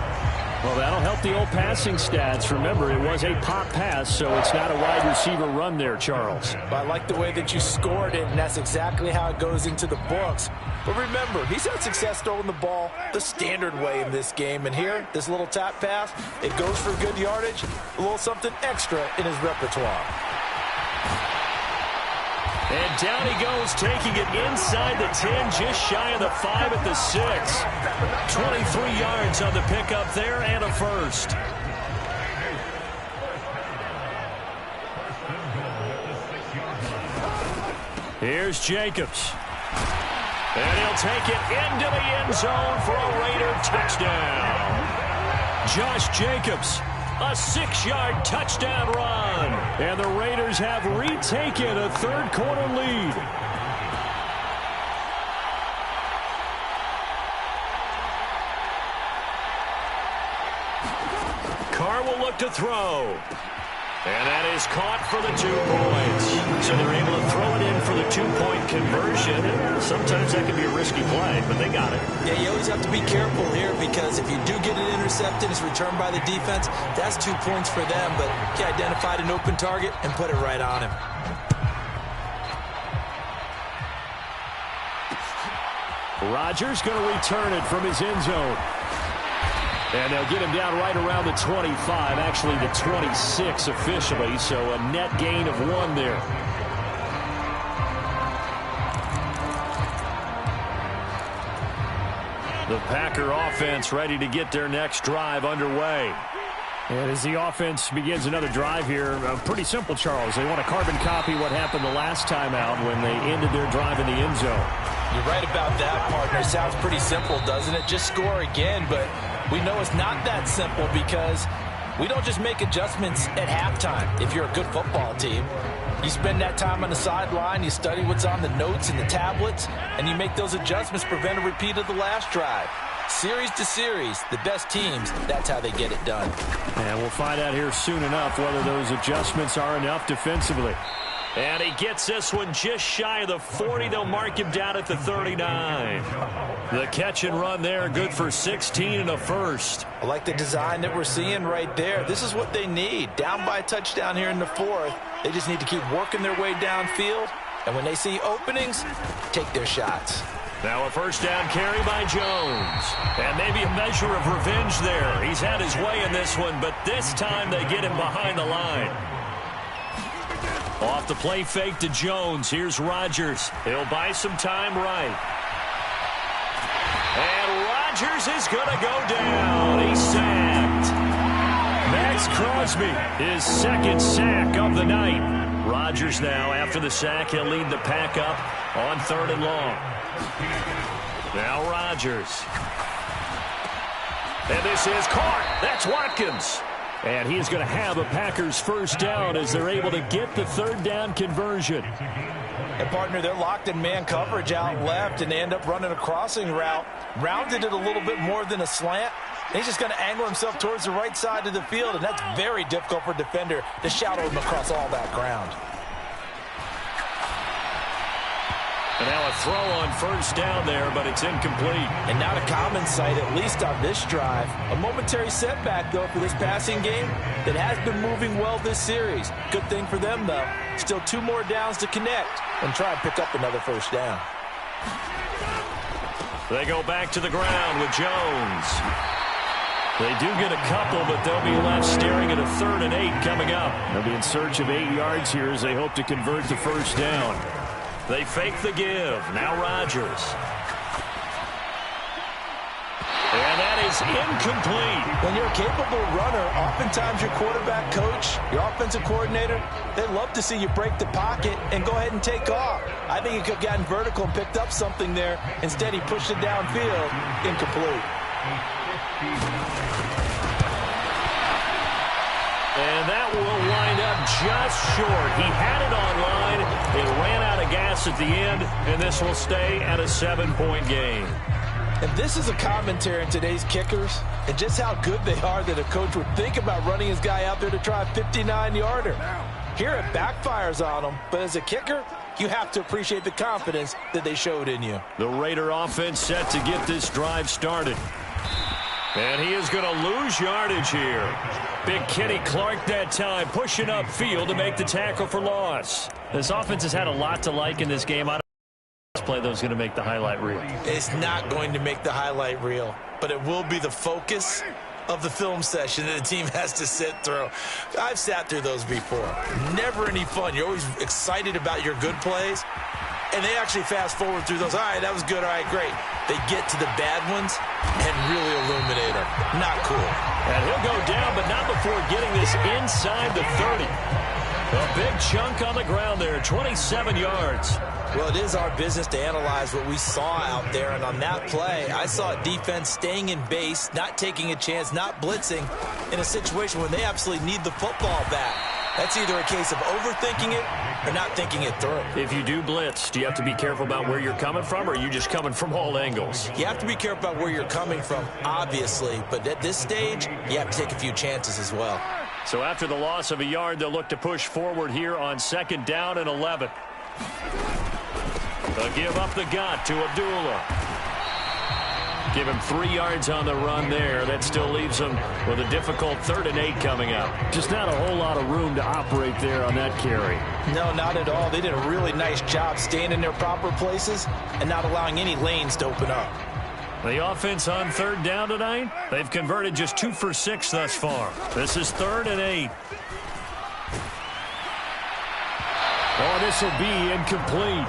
Well, that'll help the old passing stats. Remember, it was a pop pass, so it's not a wide receiver run there, Charles. I like the way that you scored it, and that's exactly how it goes into the books. But remember, he's had success throwing the ball the standard way in this game. And here, this little tap pass, it goes for good yardage, a little something extra in his repertoire. And down he goes, taking it inside the 10, just shy of the 5 at the 6. 23 yards on the pickup there and a first. Here's Jacobs. And he'll take it into the end zone for a Raider touchdown. Josh Jacobs, a 6-yard touchdown run. And the Raiders have retaken a third-quarter lead. Carr will look to throw. And that is caught for the 2 points. So they're able to throw it in for the 2-point conversion. Sometimes that can be a risky play, but they got it. Yeah, you always have to be careful here because if you do get it intercepted, it's returned by the defense. That's 2 points for them, but he identified an open target and put it right on him. Rodgers going to return it from his end zone. And they'll get him down right around the 25, actually the 26 officially, so a net gain of 1 there. The Packer offense ready to get their next drive underway. And as the offense begins another drive here, pretty simple, Charles. They want to carbon copy what happened the last time out when they ended their drive in the end zone. You're right about that, partner. Sounds pretty simple, doesn't it? Just score again, but we know it's not that simple because we don't just make adjustments at halftime if you're a good football team. You spend that time on the sideline, you study what's on the notes and the tablets, and you make those adjustments, prevent a repeat of the last drive. Series to series, the best teams, that's how they get it done. And we'll find out here soon enough whether those adjustments are enough defensively. And he gets this one just shy of the 40. They'll mark him down at the 39. The catch and run there, good for 16 and a first. I like the design that we're seeing right there. This is what they need. Down by a touchdown here in the 4th. They just need to keep working their way downfield. And when they see openings, take their shots. Now a first down carry by Jones. And maybe a measure of revenge there. He's had his way in this one, but this time they get him behind the line. Off the play fake to Jones. Here's Rodgers. He'll buy some time right. And Rodgers is going to go down. He's sacked. Max Crosby, his second sack of the night. Rodgers now, after the sack, he'll lead the pack up on 3rd and long. Now Rodgers. And this is caught. That's Watkins. And he's going to have a Packers first down as they're able to get the 3rd down conversion. And, partner, they're locked in man coverage out left, and they end up running a crossing route. Rounded it a little bit more than a slant. And he's just going to angle himself towards the right side of the field, and that's very difficult for a defender to shadow him across all that ground. And now a throw on first down there, but it's incomplete. And not a common sight, at least on this drive. A momentary setback, though, for this passing game that has been moving well this series. Good thing for them, though. Still 2 more downs to connect and try and pick up another first down. They go back to the ground with Jones. They do get a couple, but they'll be left staring at a 3rd and 8 coming up. They'll be in search of 8 yards here as they hope to convert the first down. They fake the give. Now Rodgers. And that is incomplete. When you're a capable runner, oftentimes your quarterback coach, your offensive coordinator, they love to see you break the pocket and go ahead and take off. I think he could have gotten vertical and picked up something there. Instead, he pushed it downfield. Incomplete. And that will wind up just short. He had it on line. It ran out of gas at the end, and this will stay at a 7-point game. And this is a commentary on today's kickers and just how good they are that a coach would think about running his guy out there to try a 59-yarder. Here it backfires on him, but as a kicker, you have to appreciate the confidence that they showed in you. The Raider offense set to get this drive started. And he is going to lose yardage here. Big Kenny Clark that time, pushing upfield to make the tackle for loss. This offense has had a lot to like in this game. I don't know if this play, though, is going to make the highlight reel. It's not going to make the highlight reel, but it will be the focus of the film session that the team has to sit through. I've sat through those before. Never any fun. You're always excited about your good plays, and they actually fast forward through those. All right, that was good. All right, great. They get to the bad ones and really illuminate them. Not cool. And he'll go down, but not before getting this inside the 30. A big chunk on the ground there, 27 yards. Well, it is our business to analyze what we saw out there, and on that play, I saw a defense staying in base, not taking a chance, not blitzing in a situation where they absolutely need the football back. That's either a case of overthinking it or not thinking it through. If you do blitz, do you have to be careful about where you're coming from, or are you just coming from all angles? You have to be careful about where you're coming from, obviously, but at this stage, you have to take a few chances as well. So after the loss of a yard, they'll look to push forward here on 2nd down and 11. They'll give up the gun to Abdullah. Give him 3 yards on the run there. That still leaves him with a difficult 3rd and 8 coming up. Just not a whole lot of room to operate there on that carry. No, not at all. They did a really nice job staying in their proper places and not allowing any lanes to open up. The offense on 3rd down tonight, they've converted just 2 for 6 thus far. This is 3rd and 8. Oh, this will be incomplete.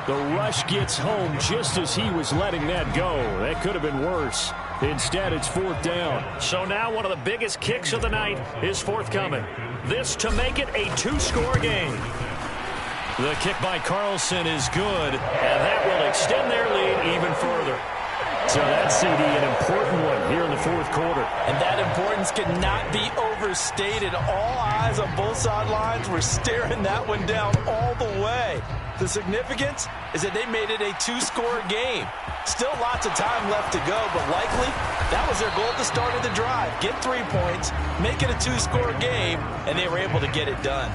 The rush gets home just as he was letting that go. That could have been worse. Instead, it's 4th down. So now one of the biggest kicks of the night is forthcoming. This to make it a 2-score game. The kick by Carlson is good, and that will extend their lead even further. So that's, CD, an important one here in the 4th quarter. And that importance cannot be overstated. All eyes on both sidelines were staring that one down all the way. The significance is that they made it a 2-score game. Still lots of time left to go, but likely that was their goal at the start of the drive. Get 3 points, make it a 2-score game, and they were able to get it done.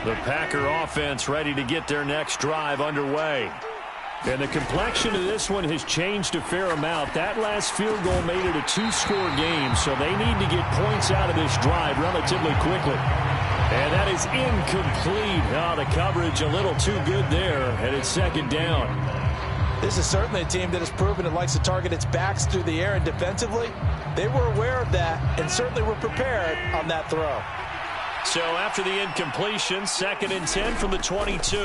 The Packer offense ready to get their next drive underway. And the complexion of this one has changed a fair amount. That last field goal made it a 2-score game, so they need to get points out of this drive relatively quickly. And that is incomplete. Oh, the coverage a little too good there, and it's 2nd down. This is certainly a team that has proven it likes to target its backs through the air, and defensively, they were aware of that and certainly were prepared on that throw. So after the incompletion, 2nd and 10 from the 22.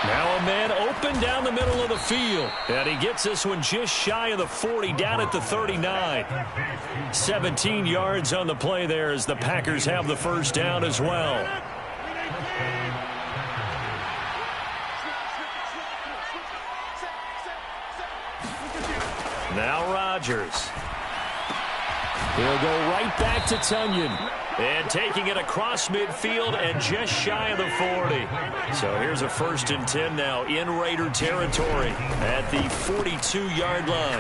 Now a man open down the middle of the field. And he gets this one just shy of the 40, down at the 39. 17 yards on the play there as the Packers have the 1st down as well. Now Rodgers. He'll go right back to Tunyon. And taking it across midfield and just shy of the 40. So here's a 1st and 10 now in Raider territory at the 42-yard line.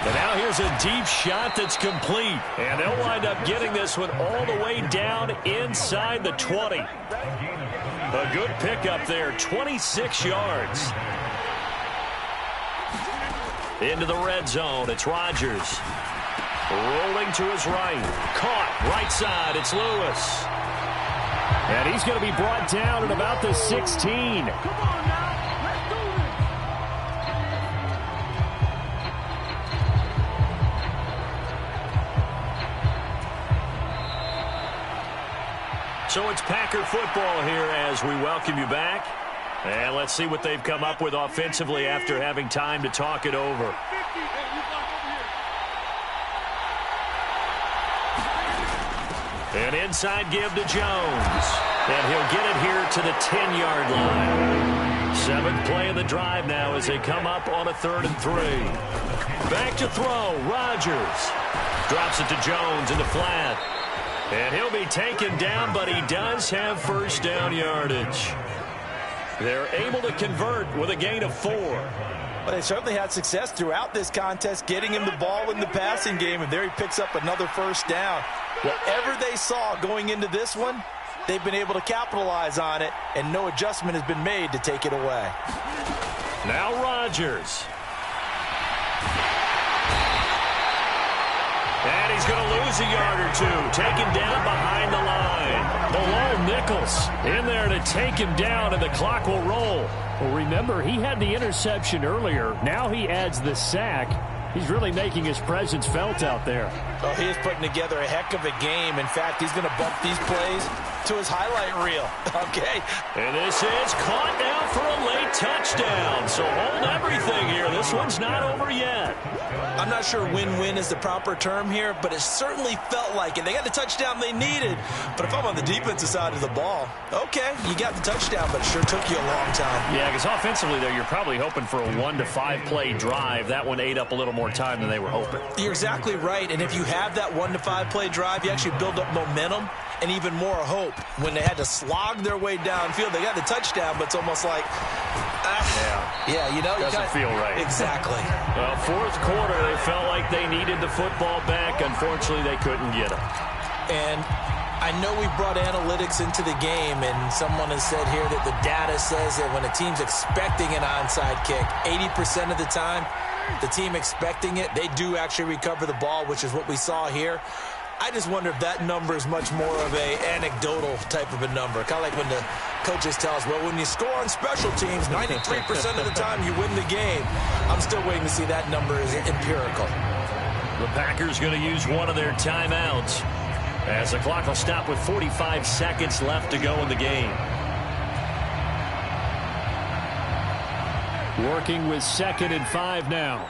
And now here's a deep shot that's complete. And they'll wind up getting this one all the way down inside the 20. A good pickup there, 26 yards. Into the red zone, it's Rodgers. Rolling to his right. Caught, right side, it's Lewis. And he's going to be brought down at about the 16. So it's Packer football here as we welcome you back. And let's see what they've come up with offensively after having time to talk it over. An inside give to Jones. And he'll get it here to the 10-yard line. 7th play of the drive now as they come up on a 3rd and 3. Back to throw. Rodgers drops it to Jones in the flat. And he'll be taken down, but he does have 1st down yardage. They're able to convert with a gain of 4. Well, they certainly had success throughout this contest, getting him the ball in the passing game, and there he picks up another 1st down. Whatever they saw going into this one, they've been able to capitalize on it, and no adjustment has been made to take it away. Now Rodgers. And he's going to lose a yard or 2, taken down behind the line. Bilal Nichols in there to take him down, and the clock will roll. Well, remember, he had the interception earlier. Now he adds the sack. He's really making his presence felt out there. Oh, he is putting together a heck of a game. In fact, he's going to bump these plays to his highlight reel. Okay. And this is caught now for a late touchdown. So hold everything here. This one's not over yet. I'm not sure win-win is the proper term here, but it certainly felt like it. They got the touchdown they needed. But if I'm on the defensive side of the ball, okay, you got the touchdown, but it sure took you a long time. Yeah, because offensively, though, you're probably hoping for a 1 to 5 play drive. That one ate up a little more time than they were hoping. You're exactly right. And if you have that 1 to 5 play drive, you actually build up momentum and even more hope. When they had to slog their way downfield, they got the touchdown, but it's almost like, you know, doesn't feel right. Exactly. Well, fourth quarter, they felt like they needed the football back. Unfortunately, they couldn't get it. And I know we brought analytics into the game, and someone has said here that the data says that when a team's expecting an onside kick, 80% of the time, the team expecting it, they do actually recover the ball, which is what we saw here. I just wonder if that number is much more of a anecdotal type of a number. Kind of like when the coaches tell us, well, when you score on special teams, 93% of the time you win the game. I'm still waiting to see that number is empirical. The Packers going to use one of their timeouts as the clock will stop with 45 seconds left to go in the game. Working with 2nd and 5 now.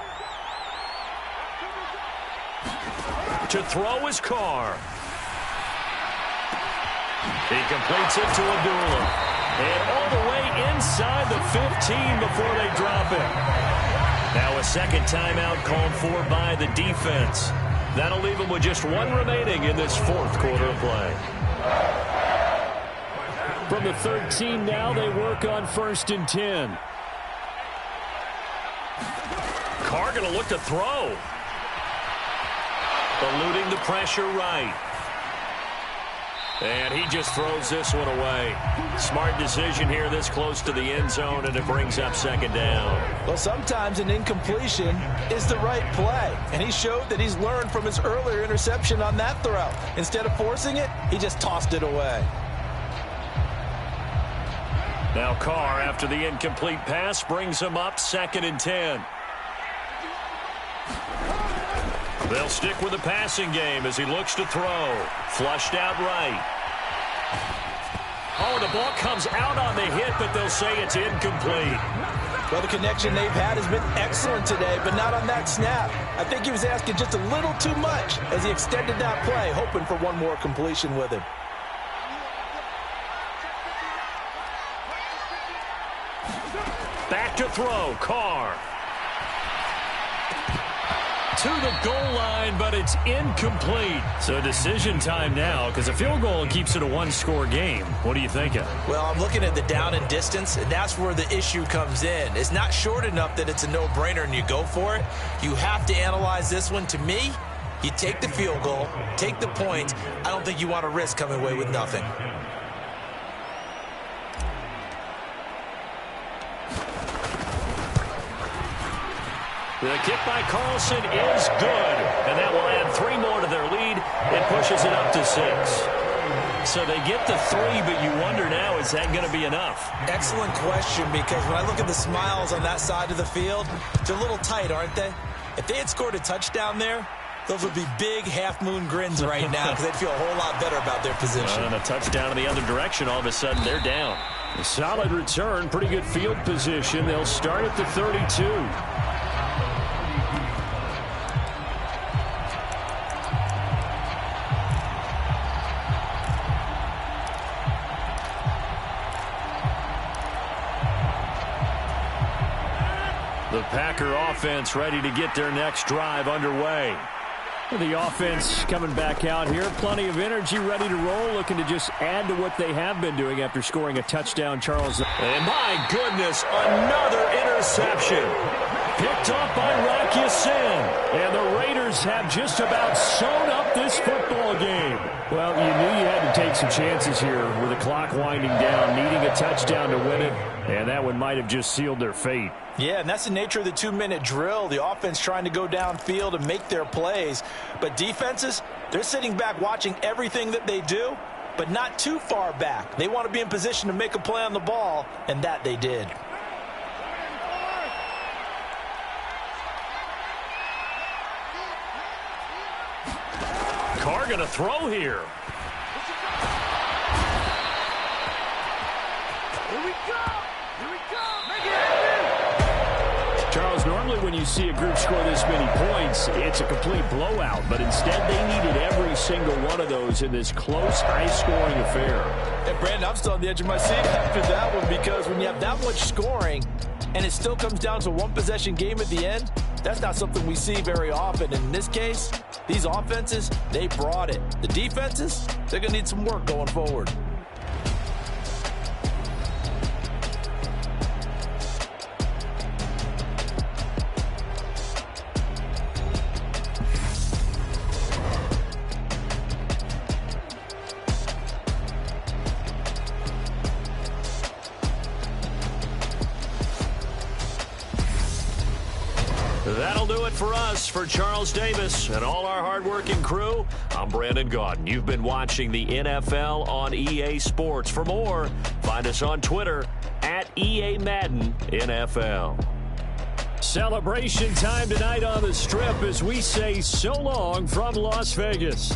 To throw is Carr. He completes it to Abdullah. And all the way inside the 15 before they drop it. Now a second timeout called for by the defense. That'll leave them with just one remaining in this fourth quarter of play. From the 13 now, they work on 1st and 10. Carr going to look to throw. Eluding the pressure right. And he just throws this one away. Smart decision here this close to the end zone, and it brings up 2nd down. Well, sometimes an incompletion is the right play. And he showed that he's learned from his earlier interception on that throw. Instead of forcing it, he just tossed it away. Now Carr, after the incomplete pass, brings him up 2nd and 10. They'll stick with the passing game as he looks to throw. Flushed out right. Oh, the ball comes out on the hit, but they'll say it's incomplete. Well, the connection they've had has been excellent today, but not on that snap. I think he was asking just a little too much as he extended that play, hoping for one more completion with him. Back to throw, Carr. To the goal line, but it's incomplete. So decision time now, because a field goal keeps it a one-score game. What are you thinking? Well, I'm looking at the down and distance, and that's where the issue comes in. It's not short enough that it's a no-brainer and you go for it. You have to analyze this one. To me, you take the field goal, take the point. I don't think you want to risk coming away with nothing. The kick by Carlson is good, and that will add 3 more to their lead. It pushes it up to 6. So they get the 3, but you wonder now, is that going to be enough? Excellent question, because when I look at the smiles on that side of the field, they're a little tight, aren't they? If they had scored a touchdown there, those would be big half-moon grins right now because they'd feel a whole lot better about their position. And a touchdown in the other direction, all of a sudden they're down. A solid return, pretty good field position. They'll start at the 32. The Packer offense ready to get their next drive underway. The offense coming back out here. Plenty of energy, ready to roll, looking to just add to what they have been doing after scoring a touchdown, Charles. And my goodness, another interception. Picked up by Rock Ya-Sin. And the Raiders have just about sewn up this football game. Well, you knew you had to take some chances here with the clock winding down, needing a touchdown to win it. And that one might have just sealed their fate. Yeah, and that's the nature of the 2-minute drill. The offense trying to go downfield and make their plays. But defenses, they're sitting back watching everything that they do, but not too far back. They want to be in position to make a play on the ball, and that they did. Carr going to throw here. Here we go! Here we go! Make it happen! Charles, normally when you see a group score this many points, it's a complete blowout. But instead, they needed every single one of those in this close, high-scoring affair. And, Brandon, I'm still on the edge of my seat after that one because when you have that much scoring and it still comes down to one possession game at the end, that's not something we see very often. And in this case, these offenses, they brought it. The defenses, they're going to need some work going forward. That'll do it for us. For Charles Davis and all our hardworking crew, I'm Brandon Gaudin. You've been watching the NFL on EA Sports. For more, find us on Twitter at EA Madden NFL. Celebration time tonight on the Strip as we say so long from Las Vegas.